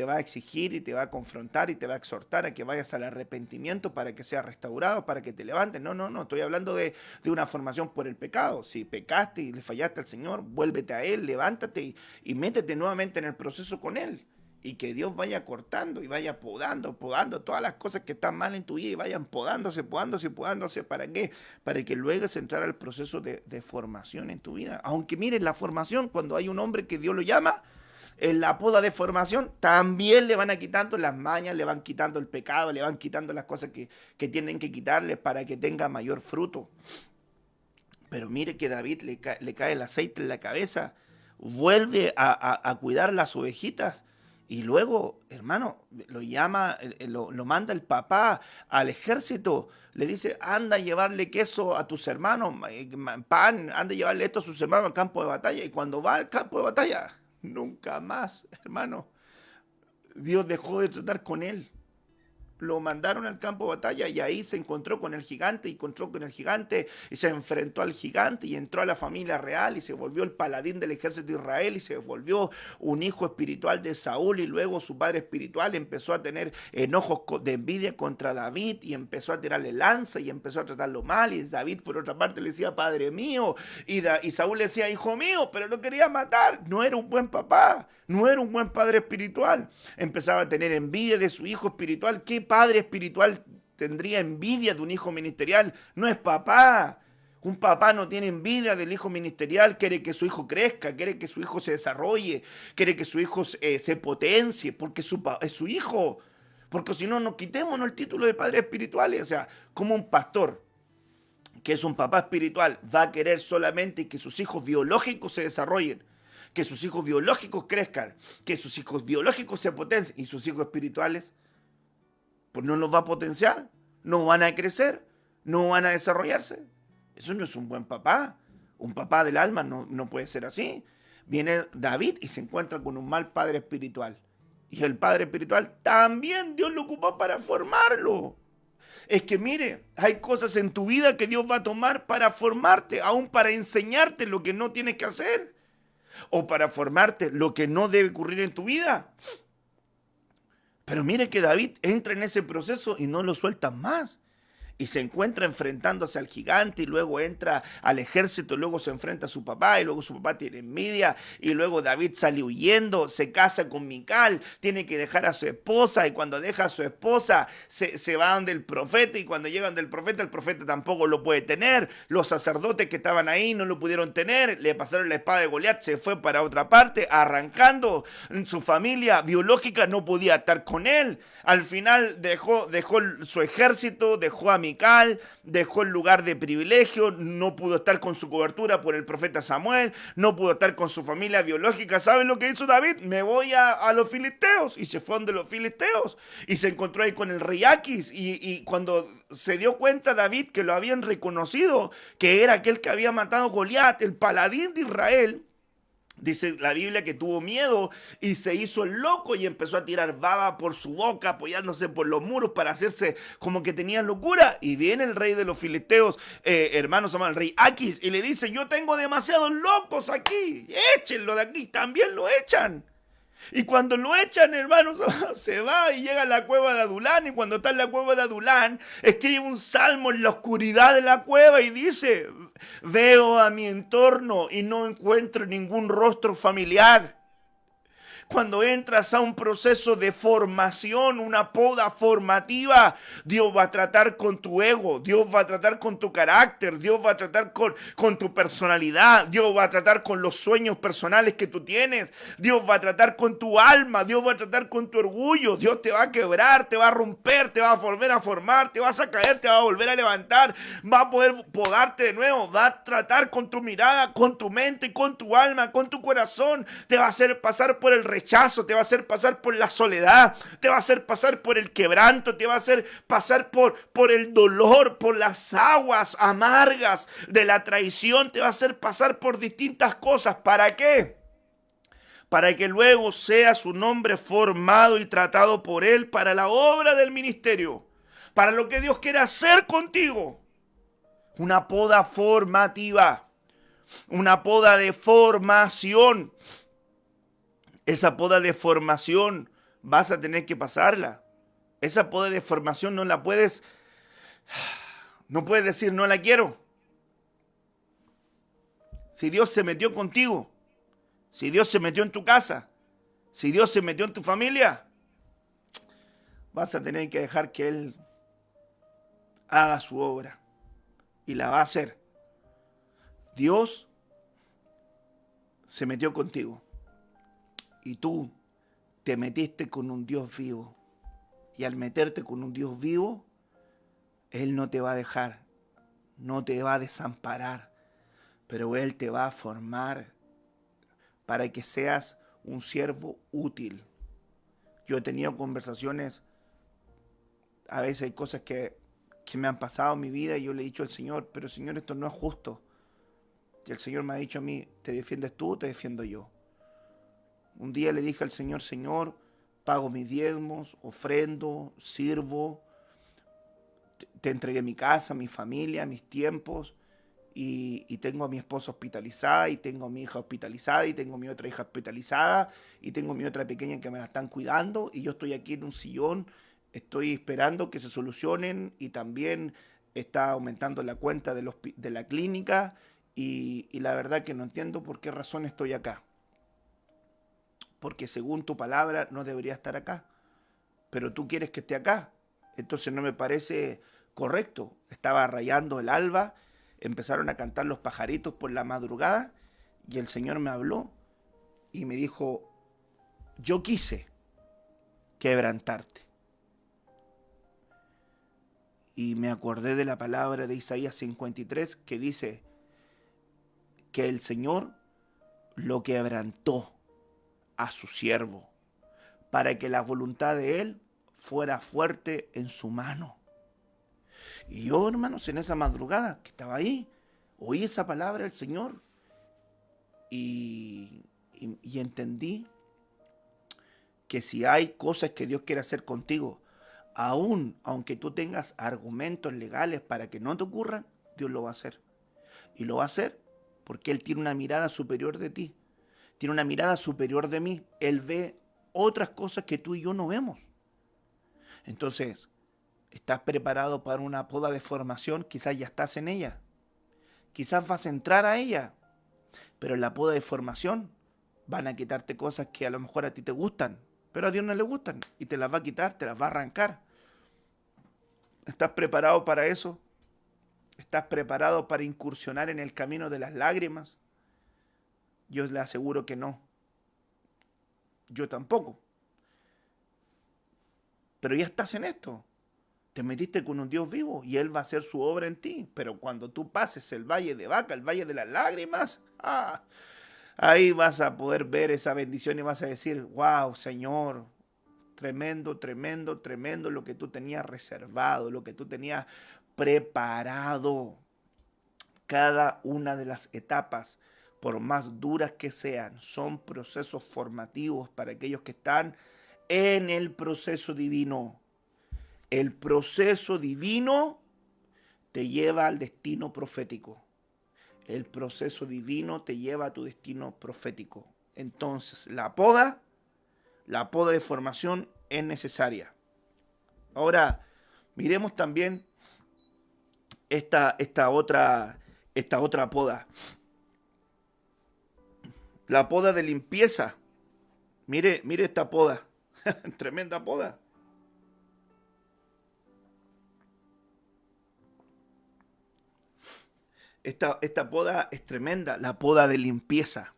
a exigir y te va a confrontar y te va a exhortar a que vayas al arrepentimiento para que seas restaurado, para que te levantes. No, estoy hablando de una formación por el pecado. Si pecaste y le fallaste al Señor, vuélvete a Él, levántate y métete nuevamente en el proceso con Él. Y que Dios vaya cortando y vaya podando todas las cosas que están mal en tu vida y vayan podándose. ¿Para qué? Para que luego se entrar al proceso de formación en tu vida. Aunque miren, la formación, cuando hay un hombre que Dios lo llama, en la poda de formación también le van a quitando las mañas, le van quitando el pecado, le van quitando las cosas que tienen que quitarle para que tenga mayor fruto. Pero mire que David le cae el aceite en la cabeza, vuelve a cuidar las ovejitas. Y luego, hermano, lo llama, lo manda el papá al ejército. Le dice, anda a llevarle queso a tus hermanos, pan, anda a llevarle esto a sus hermanos al campo de batalla. Y cuando va al campo de batalla, nunca más, hermano, Dios dejó de tratar con él. Lo mandaron al campo de batalla y ahí se encontró con el gigante y se enfrentó al gigante y entró a la familia real y se volvió el paladín del ejército de Israel y se volvió un hijo espiritual de Saúl. Y luego su padre espiritual empezó a tener enojos de envidia contra David y empezó a tirarle lanza y empezó a tratarlo mal. Y David por otra parte le decía, padre mío, y Saúl le decía, hijo mío, pero lo quería matar. No era un buen papá, no era un buen padre espiritual. Empezaba a tener envidia de su hijo espiritual. ¿Qué padre espiritual tendría envidia de un hijo ministerial? No es papá. Un papá no tiene envidia del hijo ministerial, quiere que su hijo crezca, quiere que su hijo se desarrolle, quiere que su hijo se potencie, porque es su hijo. Porque si no, nos quitémonos el título de padres espirituales. O sea, como un pastor que es un papá espiritual va a querer solamente que sus hijos biológicos se desarrollen, que sus hijos biológicos crezcan, que sus hijos biológicos se potencien, y sus hijos espirituales, pues no los va a potenciar, no van a crecer, no van a desarrollarse. Eso no es un buen papá. Un papá del alma no puede ser así. Viene David y se encuentra con un mal padre espiritual. Y el padre espiritual también Dios lo ocupó para formarlo. Es que mire, hay cosas en tu vida que Dios va a tomar para formarte, aún para enseñarte lo que no tienes que hacer. O para formarte lo que no debe ocurrir en tu vida. Pero mire que David entra en ese proceso y no lo suelta más. Y se encuentra enfrentándose al gigante y luego entra al ejército, y luego se enfrenta a su papá y luego su papá tiene envidia y luego David sale huyendo, se casa con Mical, tiene que dejar a su esposa y cuando deja a su esposa se va donde el profeta y cuando llega donde el profeta tampoco lo puede tener. Los sacerdotes que estaban ahí no lo pudieron tener, le pasaron la espada de Goliat, se fue para otra parte arrancando. Su familia biológica no podía estar con él. Al final dejó su ejército, dejó a Mical, dejó el lugar de privilegio, no pudo estar con su cobertura por el profeta Samuel, no pudo estar con su familia biológica. ¿Saben lo que hizo David? Me voy a los filisteos. Y se fue donde los filisteos y se encontró ahí con el rey Aquis. Y cuando se dio cuenta David que lo habían reconocido, que era aquel que había matado a Goliat, el paladín de Israel, dice la Biblia que tuvo miedo y se hizo el loco y empezó a tirar baba por su boca, apoyándose por los muros para hacerse como que tenía locura. Y viene el rey de los filisteos, hermanos amados, el rey Aquis, y le dice: yo tengo demasiados locos aquí, échenlo de aquí. También lo echan. Y cuando lo echan, hermanos, se va y llega a la cueva de Adulán. Y cuando está en la cueva de Adulán, escribe un salmo en la oscuridad de la cueva y dice: veo a mi entorno y no encuentro ningún rostro familiar. Cuando entras a un proceso de formación, una poda formativa, Dios va a tratar con tu ego, Dios va a tratar con tu carácter, Dios va a tratar con tu personalidad, Dios va a tratar con los sueños personales que tú tienes, Dios va a tratar con tu alma, Dios va a tratar con tu orgullo, Dios te va a quebrar, te va a romper, te va a volver a formar, te vas a caer, te va a volver a levantar, va a poder podarte de nuevo, va a tratar con tu mirada, con tu mente, con tu alma, con tu corazón, te va a hacer pasar por el rechazo, te va a hacer pasar por la soledad, te va a hacer pasar por el quebranto, te va a hacer pasar por el dolor, por las aguas amargas de la traición, te va a hacer pasar por distintas cosas. ¿Para qué? Para que luego sea su nombre formado y tratado por Él para la obra del ministerio, para lo que Dios quiere hacer contigo. Una poda formativa, una poda de formación. Esa poda de formación vas a tener que pasarla. Esa poda de formación no puedes decir no la quiero. Si Dios se metió contigo, si Dios se metió en tu casa, si Dios se metió en tu familia, vas a tener que dejar que Él haga su obra y la va a hacer. Dios se metió contigo. Y tú te metiste con un Dios vivo. Y al meterte con un Dios vivo, Él no te va a dejar, no te va a desamparar, pero Él te va a formar para que seas un siervo útil. Yo he tenido conversaciones, a veces hay cosas que me han pasado en mi vida y yo le he dicho al Señor: pero Señor, esto no es justo. Y el Señor me ha dicho a mí: ¿te defiendes tú o te defiendo yo? Un día le dije al Señor: Señor, pago mis diezmos, ofrendo, sirvo, te entregué mi casa, mi familia, mis tiempos, y tengo a mi esposa hospitalizada, y tengo a mi hija hospitalizada, y tengo a mi otra hija hospitalizada, y tengo a mi otra pequeña que me la están cuidando, y yo estoy aquí en un sillón, estoy esperando que se solucionen, y también está aumentando la cuenta de la clínica, y la verdad que no entiendo por qué razón estoy acá. Porque según tu palabra no debería estar acá, pero tú quieres que esté acá, entonces no me parece correcto. Estaba rayando el alba, empezaron a cantar los pajaritos por la madrugada y el Señor me habló y me dijo: yo quise quebrantarte. Y me acordé de la palabra de Isaías 53 que dice que el Señor lo quebrantó a su siervo, para que la voluntad de Él fuera fuerte en su mano. Y yo, hermanos, en esa madrugada que estaba ahí, oí esa palabra del Señor y entendí que si hay cosas que Dios quiere hacer contigo, aunque tú tengas argumentos legales para que no te ocurran, Dios lo va a hacer. Y lo va a hacer porque Él tiene una mirada superior de ti. Tiene una mirada superior de mí. Él ve otras cosas que tú y yo no vemos. Entonces, ¿estás preparado para una poda de formación? Quizás ya estás en ella. Quizás vas a entrar a ella. Pero en la poda de formación van a quitarte cosas que a lo mejor a ti te gustan, pero a Dios no le gustan. Y te las va a quitar, te las va a arrancar. ¿Estás preparado para eso? ¿Estás preparado para incursionar en el camino de las lágrimas? Yo le aseguro que no. Yo tampoco. Pero ya estás en esto. Te metiste con un Dios vivo y Él va a hacer su obra en ti. Pero cuando tú pases el valle de Baca, el valle de las lágrimas, ahí vas a poder ver esa bendición y vas a decir, wow, Señor, tremendo, tremendo, tremendo lo que tú tenías reservado, lo que tú tenías preparado. Cada una de las etapas, por más duras que sean, son procesos formativos para aquellos que están en el proceso divino. El proceso divino te lleva al destino profético. El proceso divino te lleva a tu destino profético. Entonces, la poda de formación es necesaria. Ahora, miremos también esta otra poda. La poda de limpieza. Mire esta poda. Tremenda poda. Esta poda es tremenda, la poda de limpieza.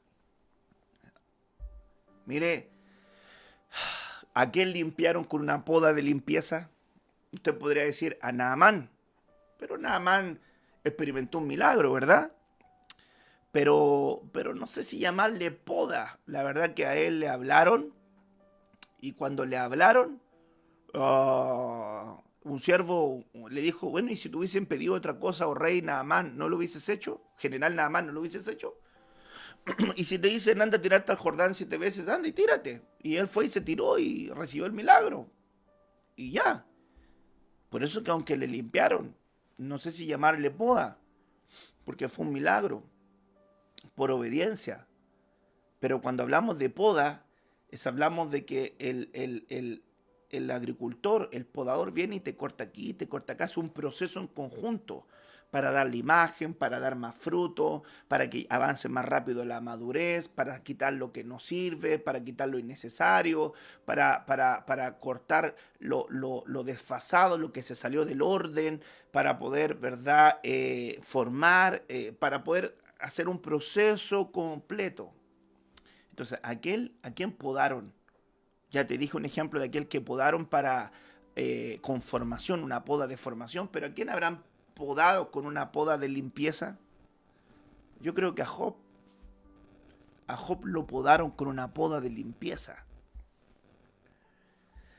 Mire, ¿a quién limpiaron con una poda de limpieza? Usted podría decir a Naamán, pero Naamán experimentó un milagro, ¿verdad? Pero no sé si llamarle poda. La verdad que a él le hablaron y cuando le hablaron, un siervo le dijo, bueno, ¿y si te hubiesen pedido otra cosa, oh rey Naamán, no lo hubieses hecho? General Naamán, ¿no lo hubieses hecho? Y si te dicen, anda a tirarte al Jordán 7 veces, anda y tírate. Y él fue y se tiró y recibió el milagro. Y ya. Por eso que aunque le limpiaron, no sé si llamarle poda, porque fue un milagro, por obediencia. Pero cuando hablamos de poda, hablamos de que el agricultor, el podador viene y te corta aquí, te corta acá. Es un proceso en conjunto para darle imagen, para dar más fruto, para que avance más rápido la madurez, para quitar lo que no sirve, para quitar lo innecesario, para cortar lo desfasado, lo que se salió del orden, para poder, ¿verdad?, formar, para poder hacer un proceso completo. Entonces, ¿a quién podaron? Ya te dije un ejemplo de aquel que podaron con formación, una poda de formación, pero ¿a quién habrán podado con una poda de limpieza? Yo creo que a Job. A Job lo podaron con una poda de limpieza.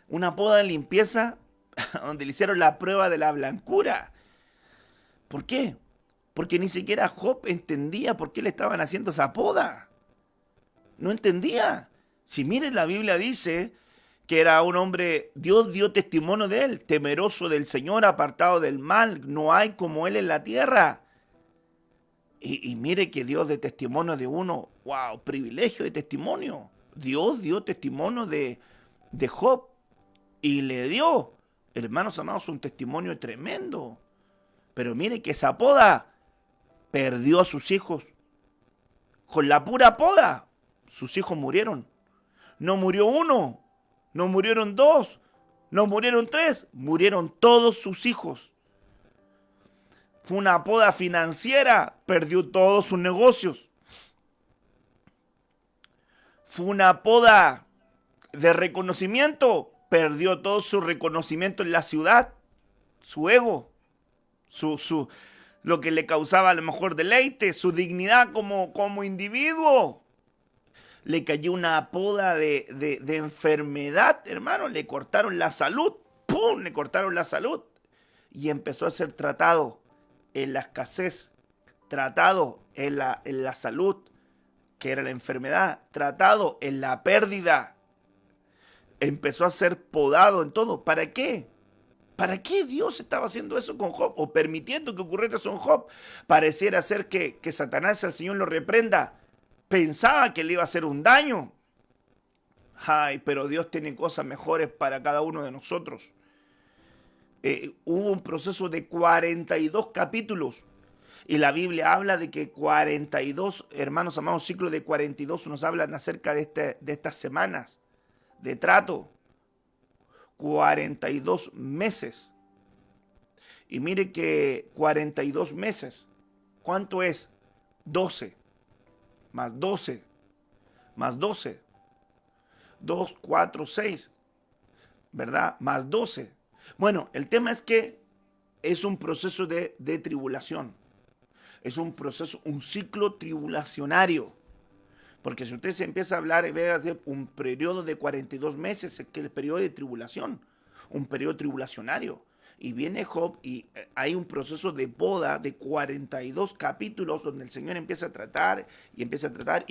Una poda de limpieza donde le hicieron la prueba de la blancura. ¿Por qué? Porque ni siquiera Job entendía por qué le estaban haciendo esa poda. No entendía. Si miren, la Biblia dice que era un hombre, Dios dio testimonio de él, temeroso del Señor, apartado del mal, no hay como él en la tierra. Y mire que Dios de testimonio de uno, wow, privilegio de testimonio. Dios dio testimonio de Job y le dio, hermanos amados, un testimonio tremendo. Pero mire que esa poda perdió a sus hijos. Con la pura poda, sus hijos murieron. No murió uno, no murieron dos, no murieron tres, murieron todos sus hijos. Fue una poda financiera, perdió todos sus negocios. Fue una poda de reconocimiento, perdió todo su reconocimiento en la ciudad, su ego, lo que le causaba a lo mejor deleite, su dignidad como individuo. Le cayó una poda de enfermedad, hermano, le cortaron la salud, ¡pum!, le cortaron la salud. Y empezó a ser tratado en la escasez, tratado en la salud, que era la enfermedad, tratado en la pérdida. Empezó a ser podado en todo. ¿Para qué? ¿Para qué Dios estaba haciendo eso con Job? O permitiendo que ocurriera eso con Job. Pareciera ser que Satanás, el Señor, lo reprenda. Pensaba que le iba a hacer un daño. Ay, pero Dios tiene cosas mejores para cada uno de nosotros. Hubo un proceso de 42 capítulos. Y la Biblia habla de que 42, hermanos amados, ciclo de 42 nos hablan acerca de estas semanas de trato. 42 meses. Y mire que 42 meses, ¿cuánto es? 12. Más 12. Más 12. 2, 4, 6. ¿Verdad? Más 12. Bueno, el tema es que es un proceso de tribulación. Es un proceso, un ciclo tribulacionario. Porque si usted se empieza a hablar, ve a hacer un periodo de 42 meses, es que el periodo de tribulación, un periodo tribulacionario. Y viene Job y hay un proceso de poda de 42 capítulos donde el Señor empieza a tratar y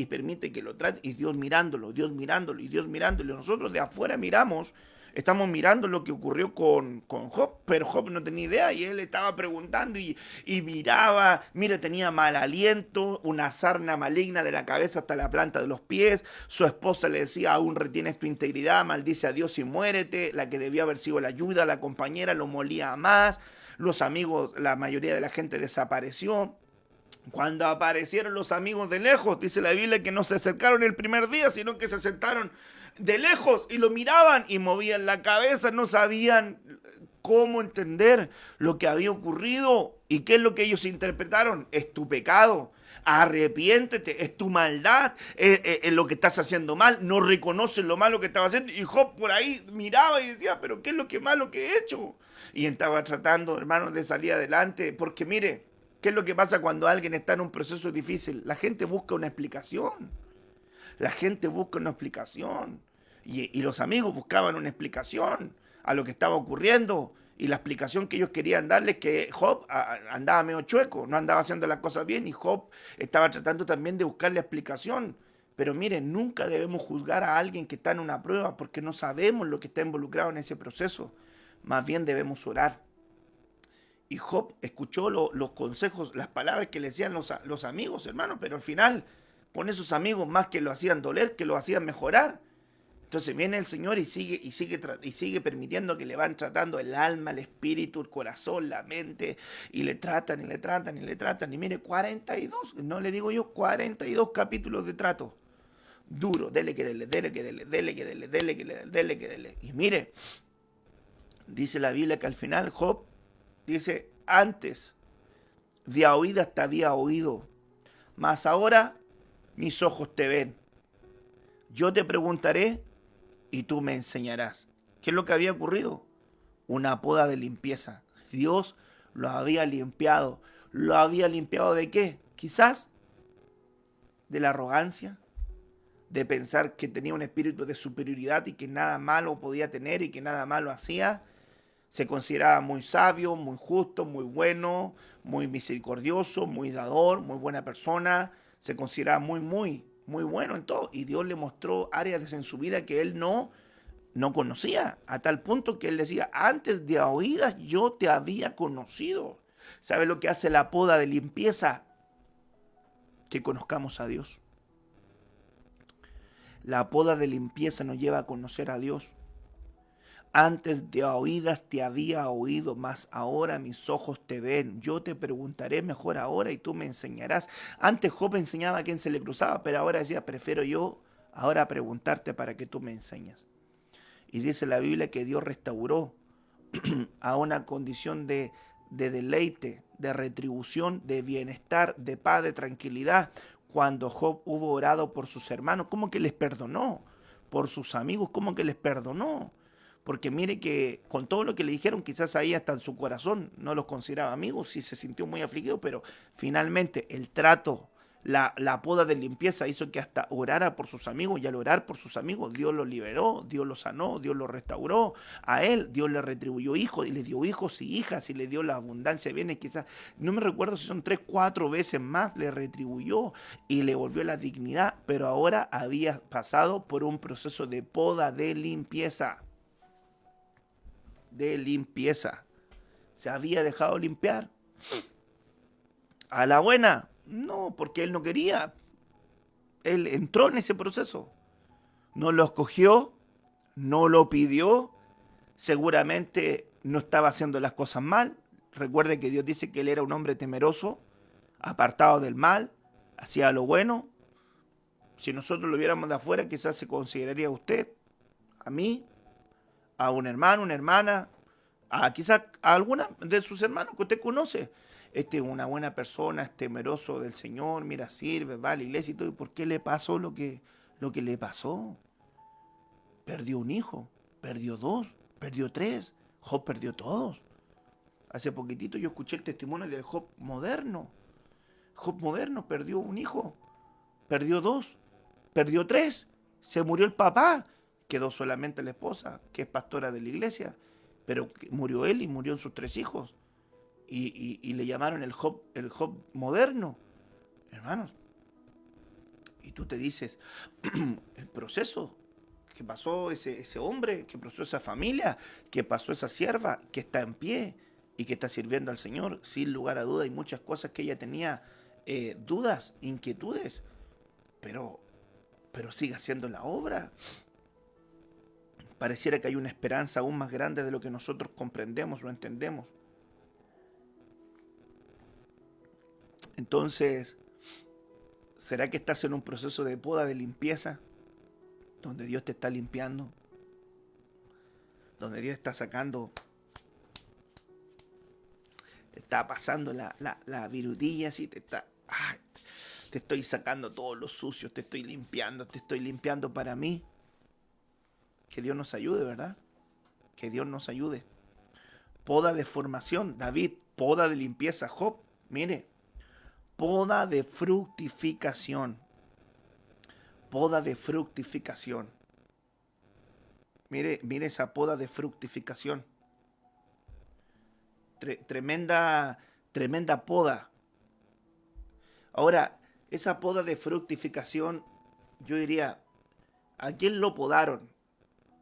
permite que lo trate, y Dios mirándolo, Dios mirándolo y Dios mirándolo. Y nosotros de afuera miramos, estamos mirando lo que ocurrió con Job, pero Job no tenía idea y él estaba preguntando y miraba, mira, tenía mal aliento, una sarna maligna de la cabeza hasta la planta de los pies. Su esposa le decía, aún retienes tu integridad, maldice a Dios y muérete. La que debía haber sido la ayuda, la compañera, lo molía más. Los amigos, la mayoría de la gente desapareció. Cuando aparecieron los amigos de lejos, dice la Biblia que no se acercaron el primer día, sino que se sentaron de lejos y lo miraban y movían la cabeza, no sabían cómo entender lo que había ocurrido. ¿Y qué es lo que ellos interpretaron? Es tu pecado, arrepiéntete, es tu maldad, es lo que estás haciendo mal, no reconoces lo malo que estaba haciendo. Y Job por ahí miraba y decía, pero ¿qué es lo que malo que he hecho? Y estaba tratando, hermanos, de salir adelante, porque mire, ¿qué es lo que pasa cuando alguien está en un proceso difícil? La gente busca una explicación. La gente busca una explicación. Y los amigos buscaban una explicación a lo que estaba ocurriendo. Y la explicación que ellos querían darle es que Job andaba medio chueco, no andaba haciendo las cosas bien. Y Job estaba tratando también de buscarle explicación. Pero miren, nunca debemos juzgar a alguien que está en una prueba porque no sabemos lo que está involucrado en ese proceso. Más bien debemos orar. Y Job escuchó los consejos, las palabras que le decían los amigos, hermanos, pero al final, con esos amigos más que lo hacían doler, que lo hacían mejorar. Entonces viene el Señor y sigue permitiendo que le van tratando el alma, el espíritu, el corazón, la mente, y le tratan, y le tratan, y le tratan. Y mire, 42, no le digo yo, 42 capítulos de trato. Duro, dele que dele, dele que dele, dele que dele, dele que dele, dele que dele. Y mire, dice la Biblia que al final Job dice, antes de a oídas te había oído, mas ahora mis ojos te ven. Yo te preguntaré y tú me enseñarás. ¿Qué es lo que había ocurrido? Una poda de limpieza. Dios lo había limpiado. ¿Lo había limpiado de qué? Quizás de la arrogancia, de pensar que tenía un espíritu de superioridad y que nada malo podía tener y que nada malo hacía. Se consideraba muy sabio, muy justo, muy bueno, muy misericordioso, muy dador, muy buena persona. Se consideraba muy bueno en todo. Y Dios le mostró áreas en su vida que él no conocía. A tal punto que él decía, antes de a oídas yo te había conocido. ¿Sabe lo que hace la poda de limpieza? Que conozcamos a Dios. La poda de limpieza nos lleva a conocer a Dios. Antes de oídas te había oído, mas ahora mis ojos te ven. Yo te preguntaré mejor ahora y tú me enseñarás. Antes Job enseñaba a quien se le cruzaba, pero ahora decía, prefiero yo ahora preguntarte para que tú me enseñes. Y dice la Biblia que Dios restauró a una condición de deleite, de retribución, de bienestar, de paz, de tranquilidad, cuando Job hubo orado por sus hermanos. ¿Cómo que les perdonó? Por sus amigos, ¿cómo que les perdonó? Porque mire que con todo lo que le dijeron, quizás ahí hasta en su corazón no los consideraba amigos y se sintió muy afligido, pero finalmente el trato, la poda de limpieza hizo que hasta orara por sus amigos, y al orar por sus amigos Dios los liberó, Dios los sanó, Dios los restauró. A él Dios le retribuyó hijos y le dio hijos y hijas y le dio la abundancia de bienes, quizás, no me recuerdo si son 3, 4 veces más, le retribuyó y le volvió la dignidad, pero ahora había pasado por un proceso de poda de limpieza. Se había dejado limpiar. A la buena, no, porque él no quería. Él entró en ese proceso. No lo escogió, no lo pidió. Seguramente no estaba haciendo las cosas mal. Recuerde que Dios dice que él era un hombre temeroso, apartado del mal, hacía lo bueno. Si nosotros lo viéramos de afuera, quizás se consideraría a usted, a mí, a un hermano, una hermana, quizás a alguna de sus hermanos que usted conoce. Este es una buena persona, es temeroso del Señor, mira, sirve, va a la iglesia y todo. ¿Y por qué le pasó lo que le pasó? Perdió un hijo, perdió 2, perdió 3. Job perdió todo. Hace poquitito yo escuché el testimonio del Job moderno. Job moderno perdió un hijo, perdió 2, perdió 3, se murió el papá, quedó solamente la esposa, que es pastora de la iglesia, pero murió él y murieron sus 3 hijos. Y le llamaron el Job moderno. Hermanos, y tú te dices, el proceso que pasó ese hombre, que pasó esa familia, que pasó esa sierva, que está en pie y que está sirviendo al Señor, sin lugar a duda, hay muchas cosas que ella tenía dudas, inquietudes, pero sigue haciendo la obra. Pareciera que hay una esperanza aún más grande de lo que nosotros comprendemos o entendemos. Entonces, ¿será que estás en un proceso de poda, de limpieza, donde Dios te está limpiando? Donde Dios está sacando, te está pasando la virudilla, así te estoy sacando todos los sucios, te estoy limpiando para mí. Que Dios nos ayude, ¿verdad? Que Dios nos ayude. Poda de formación, David, poda de limpieza, Job, mire, poda de fructificación. Poda de fructificación. Mire esa poda de fructificación. Tremenda poda. Ahora, esa poda de fructificación, yo diría, ¿a quién lo podaron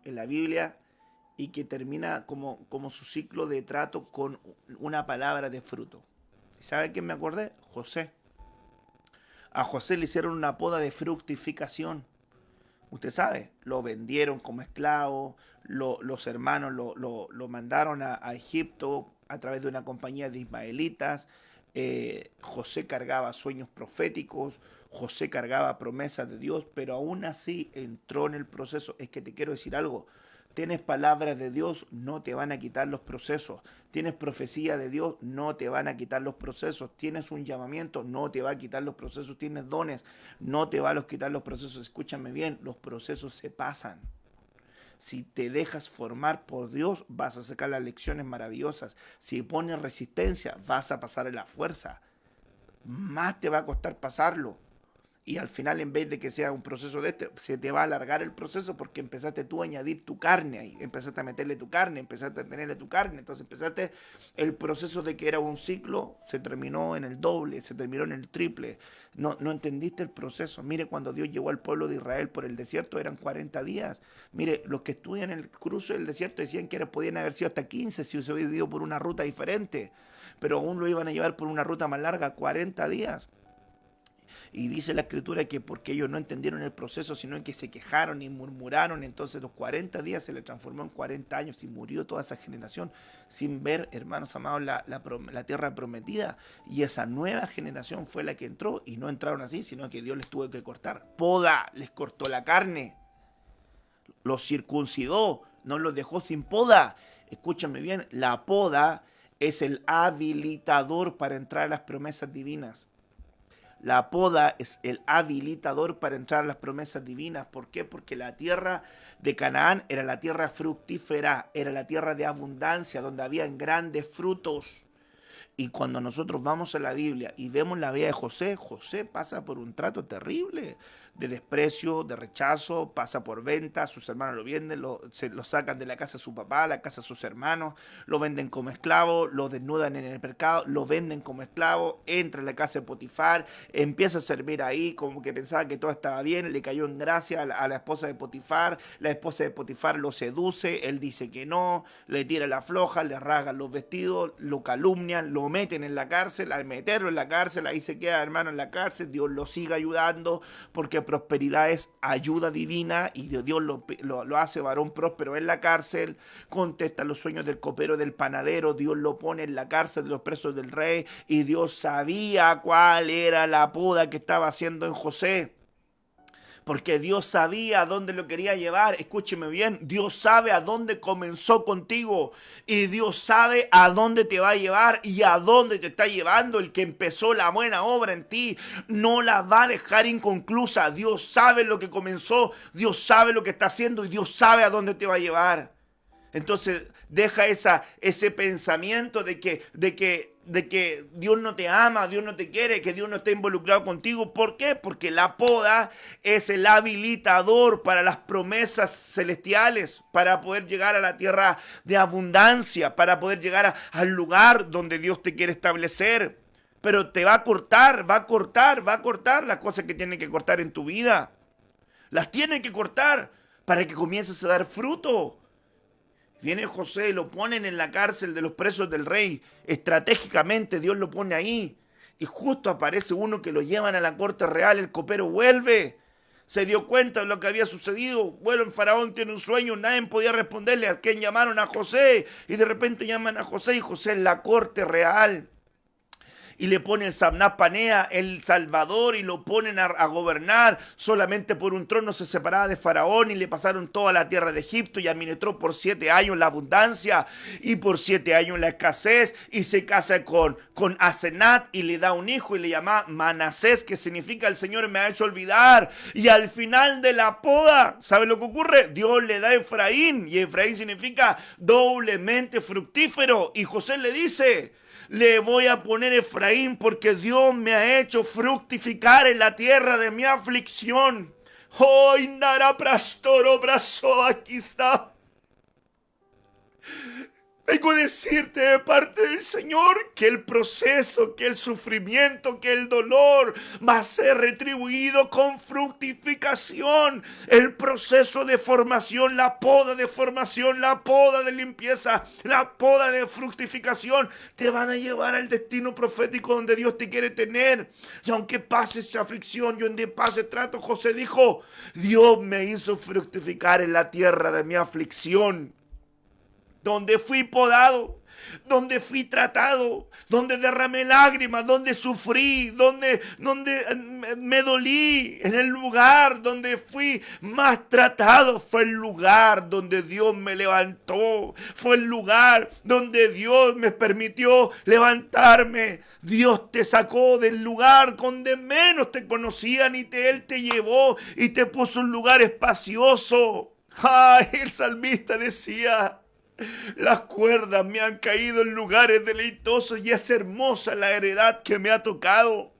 en la Biblia? Y que termina como su ciclo de trato con una palabra de fruto. ¿Sabe quién me acordé? José. A José le hicieron una poda de fructificación. Usted sabe, lo vendieron como esclavo, los hermanos lo mandaron a Egipto a través de una compañía de ismaelitas. José cargaba sueños proféticos, José cargaba promesas de Dios, pero aún así entró en el proceso. Es que te quiero decir algo. Tienes palabras de Dios, no te van a quitar los procesos. Tienes profecía de Dios, no te van a quitar los procesos. Tienes un llamamiento, no te va a quitar los procesos. Tienes dones, no te va a quitar los procesos. Escúchame bien, los procesos se pasan. Si te dejas formar por Dios, vas a sacar las lecciones maravillosas. Si pones resistencia, vas a pasar en la fuerza. Más te va a costar pasarlo. Y al final, en vez de que sea un proceso se te va a alargar el proceso porque empezaste tú a añadir tu carne ahí. Empezaste a meterle tu carne, empezaste a tenerle tu carne. Entonces empezaste el proceso de que era un ciclo, se terminó en el doble, se terminó en el triple. No entendiste el proceso. Mire, cuando Dios llevó al pueblo de Israel por el desierto, eran 40 días. Mire, los que estudian el cruce del desierto decían que podían haber sido hasta 15 si se hubiera ido por una ruta diferente. Pero aún lo iban a llevar por una ruta más larga, 40 días. Y dice la escritura que porque ellos no entendieron el proceso, sino que se quejaron y murmuraron, entonces los 40 días se le transformó en 40 años y murió toda esa generación sin ver, hermanos amados, la tierra prometida. Y esa nueva generación fue la que entró y no entraron así, sino que Dios les tuvo que cortar. Poda, les cortó la carne, los circuncidó, no los dejó sin poda. Escúchame bien, la poda es el habilitador para entrar a las promesas divinas. La poda es el habilitador para entrar a las promesas divinas. ¿Por qué? Porque la tierra de Canaán era la tierra fructífera, era la tierra de abundancia, donde habían grandes frutos. Y cuando nosotros vamos a la Biblia y vemos la vida de José, José pasa por un trato terrible, de desprecio, de rechazo, pasa por venta, sus hermanos lo venden, lo sacan de la casa de su papá, la casa de sus hermanos, lo venden como esclavo, lo desnudan en el mercado, lo venden como esclavo, entra en la casa de Potifar, empieza a servir ahí, como que pensaba que todo estaba bien, le cayó en gracia a la esposa de Potifar, la esposa de Potifar lo seduce, él dice que no, le tira la floja, le rasgan los vestidos, lo calumnian, lo meten en la cárcel. Al meterlo en la cárcel, ahí se queda, hermano, en la cárcel. Dios lo sigue ayudando porque prosperidad es ayuda divina y Dios lo hace varón próspero en la cárcel. Contesta los sueños del copero, del panadero. Dios lo pone en la cárcel de los presos del rey y Dios sabía cuál era la poda que estaba haciendo en José. Porque Dios sabía a dónde lo quería llevar. Escúcheme bien, Dios sabe a dónde comenzó contigo y Dios sabe a dónde te va a llevar y a dónde te está llevando. El que empezó la buena obra en ti no la va a dejar inconclusa. Dios sabe lo que comenzó, Dios sabe lo que está haciendo y Dios sabe a dónde te va a llevar. Entonces deja ese pensamiento de que Dios no te ama, Dios no te quiere, que Dios no está involucrado contigo. ¿Por qué? Porque la poda es el habilitador para las promesas celestiales, para poder llegar a la tierra de abundancia, para poder llegar al lugar donde Dios te quiere establecer. Pero te va a cortar las cosas que tiene que cortar en tu vida. Las tiene que cortar para que comiences a dar fruto. Viene José y lo ponen en la cárcel de los presos del rey. Estratégicamente Dios lo pone ahí. Y justo aparece uno que lo llevan a la corte real. El copero vuelve. Se dio cuenta de lo que había sucedido. Bueno, el faraón tiene un sueño. Nadie podía responderle a quién llamaron a José. Y de repente llaman a José y José en la corte real. Y le ponen Sabnat Panea, el Salvador, y lo ponen a gobernar. Solamente por un trono se separaba de Faraón y le pasaron toda la tierra de Egipto y administró por 7 años la abundancia y por 7 años la escasez. Y se casa con Asenat y le da un hijo y le llama Manasés, que significa el Señor me ha hecho olvidar. Y al final de la poda, ¿sabe lo que ocurre? Dios le da a Efraín, y Efraín significa doblemente fructífero. Y José le dice: le voy a poner Efraín porque Dios me ha hecho fructificar en la tierra de mi aflicción. Hoy Nara Prastoro Brazo, aquí está. Vengo a decirte de parte del Señor que el proceso, que el sufrimiento, que el dolor va a ser retribuido con fructificación. El proceso de formación, la poda de formación, la poda de limpieza, la poda de fructificación te van a llevar al destino profético donde Dios te quiere tener. Y aunque pase esa aflicción y donde pase trato, José dijo: Dios me hizo fructificar en la tierra de mi aflicción. Donde fui podado, donde fui tratado, donde derramé lágrimas, donde sufrí, donde me dolí, en el lugar donde fui más tratado, fue el lugar donde Dios me levantó, fue el lugar donde Dios me permitió levantarme. Dios te sacó del lugar donde menos te conocían y Él te llevó y te puso un lugar espacioso. Ay, el salmista decía: las cuerdas me han caído en lugares deleitosos y es hermosa la heredad que me ha tocado.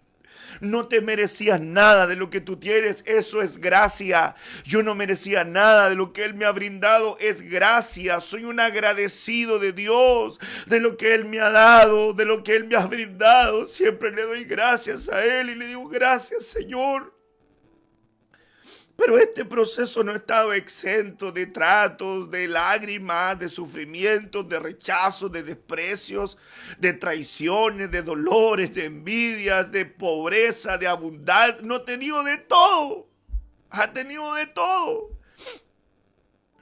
No te merecías nada de lo que tú tienes, eso es gracia. Yo no merecía nada de lo que Él me ha brindado, es gracia. Soy un agradecido de Dios, de lo que Él me ha dado, de lo que Él me ha brindado. Siempre le doy gracias a Él y le digo: gracias, Señor. Pero este proceso no ha estado exento de tratos, de lágrimas, de sufrimientos, de rechazos, de desprecios, de traiciones, de dolores, de envidias, de pobreza, de abundancia. No ha tenido de todo. Ha tenido de todo.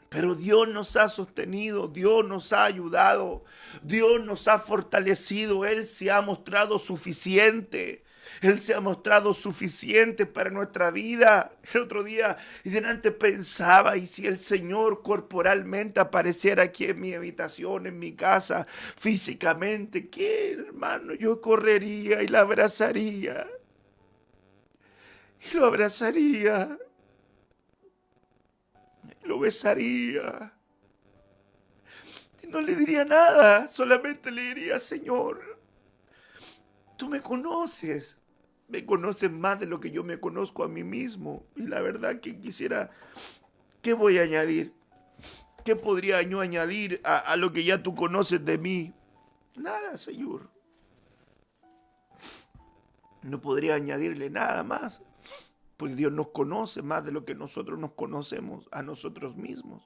Pero Dios nos ha sostenido, Dios nos ha ayudado, Dios nos ha fortalecido. Él se ha mostrado suficiente. Él se ha mostrado suficiente para nuestra vida. El otro día y delante pensaba: ¿y si el Señor corporalmente apareciera aquí en mi habitación, en mi casa, físicamente? ¿Qué, hermano? Yo correría y la abrazaría. Y lo abrazaría. Y lo besaría. Y no le diría nada, solamente le diría: Señor, tú me conoces. Me conoces más de lo que yo me conozco a mí mismo. Y la verdad que quisiera... ¿Qué voy a añadir? ¿Qué podría yo añadir a lo que ya tú conoces de mí? Nada, Señor. No podría añadirle nada más. Porque Dios nos conoce más de lo que nosotros nos conocemos a nosotros mismos.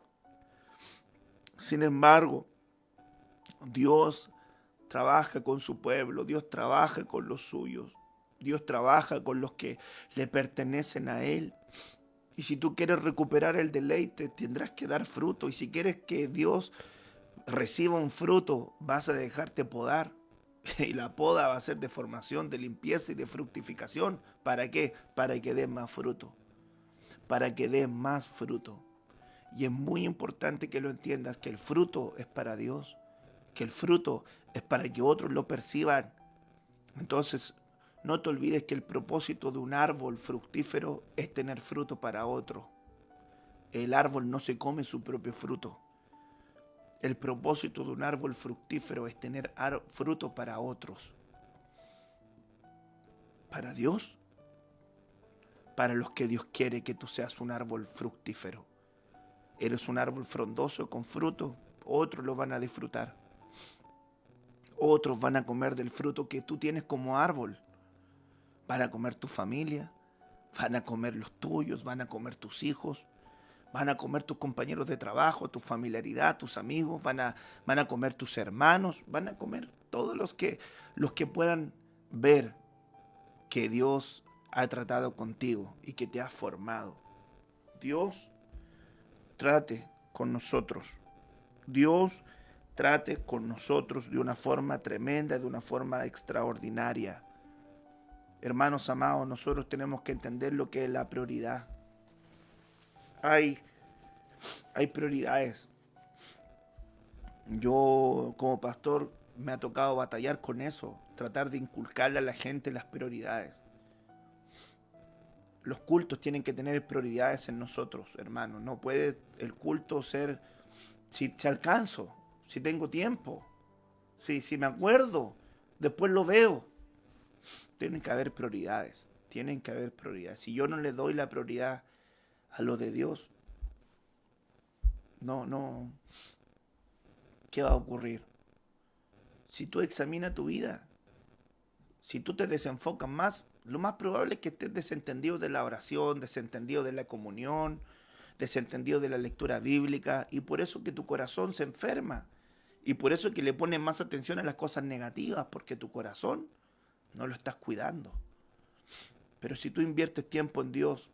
Sin embargo, Dios trabaja con su pueblo. Dios trabaja con los suyos. Dios trabaja con los que le pertenecen a Él. Y si tú quieres recuperar el deleite, tendrás que dar fruto. Y si quieres que Dios reciba un fruto, vas a dejarte podar. Y la poda va a ser de formación, de limpieza y de fructificación. ¿Para qué? Para que des más fruto. Para que des más fruto. Y es muy importante que lo entiendas, que el fruto es para Dios. Que el fruto es para que otros lo perciban. Entonces, no te olvides que el propósito de un árbol fructífero es tener fruto para otro. El árbol no se come su propio fruto. El propósito de un árbol fructífero es tener fruto para otros. Para Dios, para los que Dios quiere que tú seas un árbol fructífero. Eres un árbol frondoso con fruto, otros lo van a disfrutar. Otros van a comer del fruto que tú tienes como árbol. Van a comer tu familia, van a comer los tuyos, van a comer tus hijos, van a comer tus compañeros de trabajo, tu familiaridad, tus amigos, van a comer tus hermanos, van a comer todos los que puedan ver que Dios ha tratado contigo y que te ha formado. Dios trate con nosotros. Dios trate con nosotros de una forma tremenda, de una forma extraordinaria. Hermanos amados, nosotros tenemos que entender lo que es la prioridad. Hay prioridades. Yo como pastor me ha tocado batallar con eso, tratar de inculcarle a la gente las prioridades. Los cultos tienen que tener prioridades en nosotros, hermanos. No puede el culto ser, si alcanzo, si tengo tiempo, si me acuerdo, después lo veo. Tienen que haber prioridades, Si yo no le doy la prioridad a lo de Dios, no, ¿qué va a ocurrir? Si tú examinas tu vida, si tú te desenfocas más, lo más probable es que estés desentendido de la oración, desentendido de la comunión, desentendido de la lectura bíblica, y por eso que tu corazón se enferma, y por eso que le pones más atención a las cosas negativas, porque tu corazón no lo estás cuidando. Pero si tú inviertes tiempo en Dios,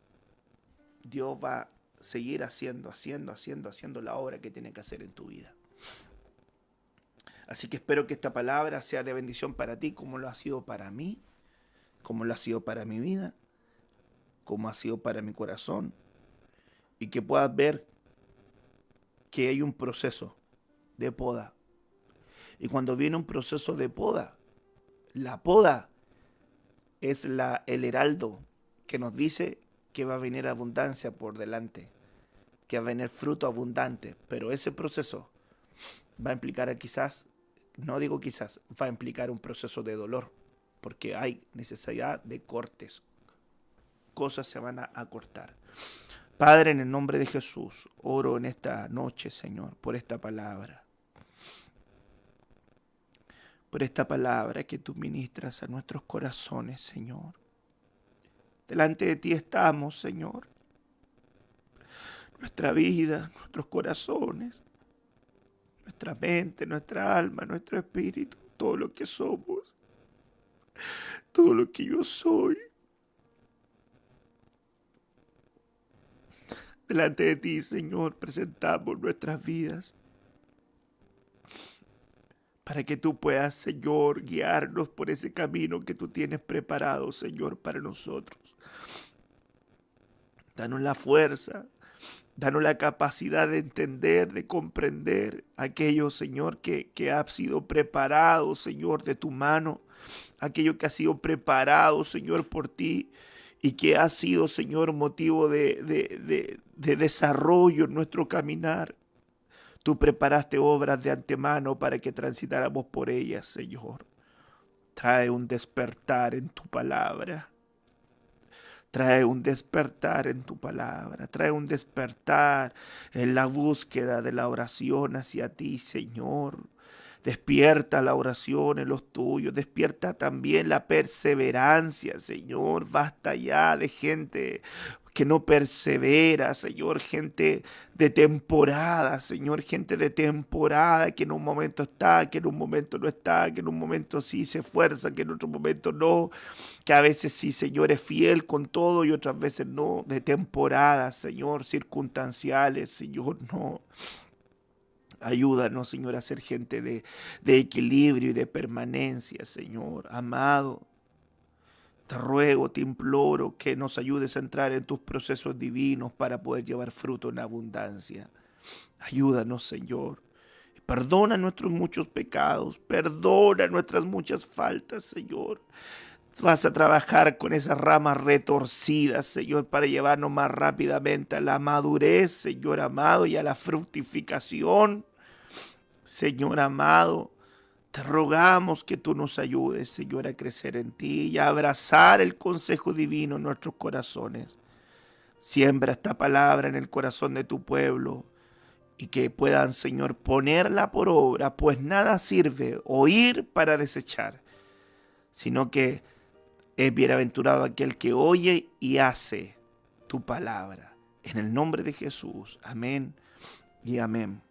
Dios va a seguir haciendo la obra que tiene que hacer en tu vida. Así que espero que esta palabra sea de bendición para ti, como lo ha sido para mí, como lo ha sido para mi vida, como ha sido para mi corazón, y que puedas ver que hay un proceso de poda. Y cuando viene un proceso de poda, la poda es el heraldo que nos dice que va a venir abundancia por delante, que va a venir fruto abundante, pero ese proceso va a implicar va a implicar un proceso de dolor, porque hay necesidad de cortes, cosas se van a cortar. Padre, en el nombre de Jesús, oro en esta noche, Señor, por esta palabra que tú ministras a nuestros corazones, Señor. Delante de ti estamos, Señor. Nuestra vida, nuestros corazones, nuestra mente, nuestra alma, nuestro espíritu, todo lo que somos, todo lo que yo soy. Delante de ti, Señor, presentamos nuestras vidas para que tú puedas, Señor, guiarnos por ese camino que tú tienes preparado, Señor, para nosotros. Danos la fuerza, danos la capacidad de entender, de comprender aquello, Señor, que ha sido preparado, Señor, de tu mano, aquello que ha sido preparado, Señor, por ti, y que ha sido, Señor, motivo de desarrollo en nuestro caminar. Tú preparaste obras de antemano para que transitáramos por ellas, Señor. Trae un despertar en tu palabra. Trae un despertar en tu palabra. Trae un despertar en la búsqueda de la oración hacia ti, Señor. Despierta la oración en los tuyos. Despierta también la perseverancia, Señor. Basta ya de gente que no persevera, Señor, gente de temporada, Señor, gente de temporada que en un momento está, que en un momento no está, que en un momento sí se esfuerza, que en otro momento no, que a veces sí, Señor, es fiel con todo y otras veces no, de temporada, Señor, circunstanciales, Señor, no. Ayúdanos, Señor, a ser gente de equilibrio y de permanencia, Señor, amado. Te ruego, te imploro que nos ayudes a entrar en tus procesos divinos para poder llevar fruto en abundancia. Ayúdanos, Señor. Perdona nuestros muchos pecados, perdona nuestras muchas faltas, Señor. Vas a trabajar con esas ramas retorcidas, Señor, para llevarnos más rápidamente a la madurez, Señor amado, y a la fructificación. Señor amado, te rogamos que tú nos ayudes, Señor, a crecer en ti y a abrazar el consejo divino en nuestros corazones. Siembra esta palabra en el corazón de tu pueblo y que puedan, Señor, ponerla por obra, pues nada sirve oír para desechar, sino que es bienaventurado aquel que oye y hace tu palabra. En el nombre de Jesús. Amén y amén.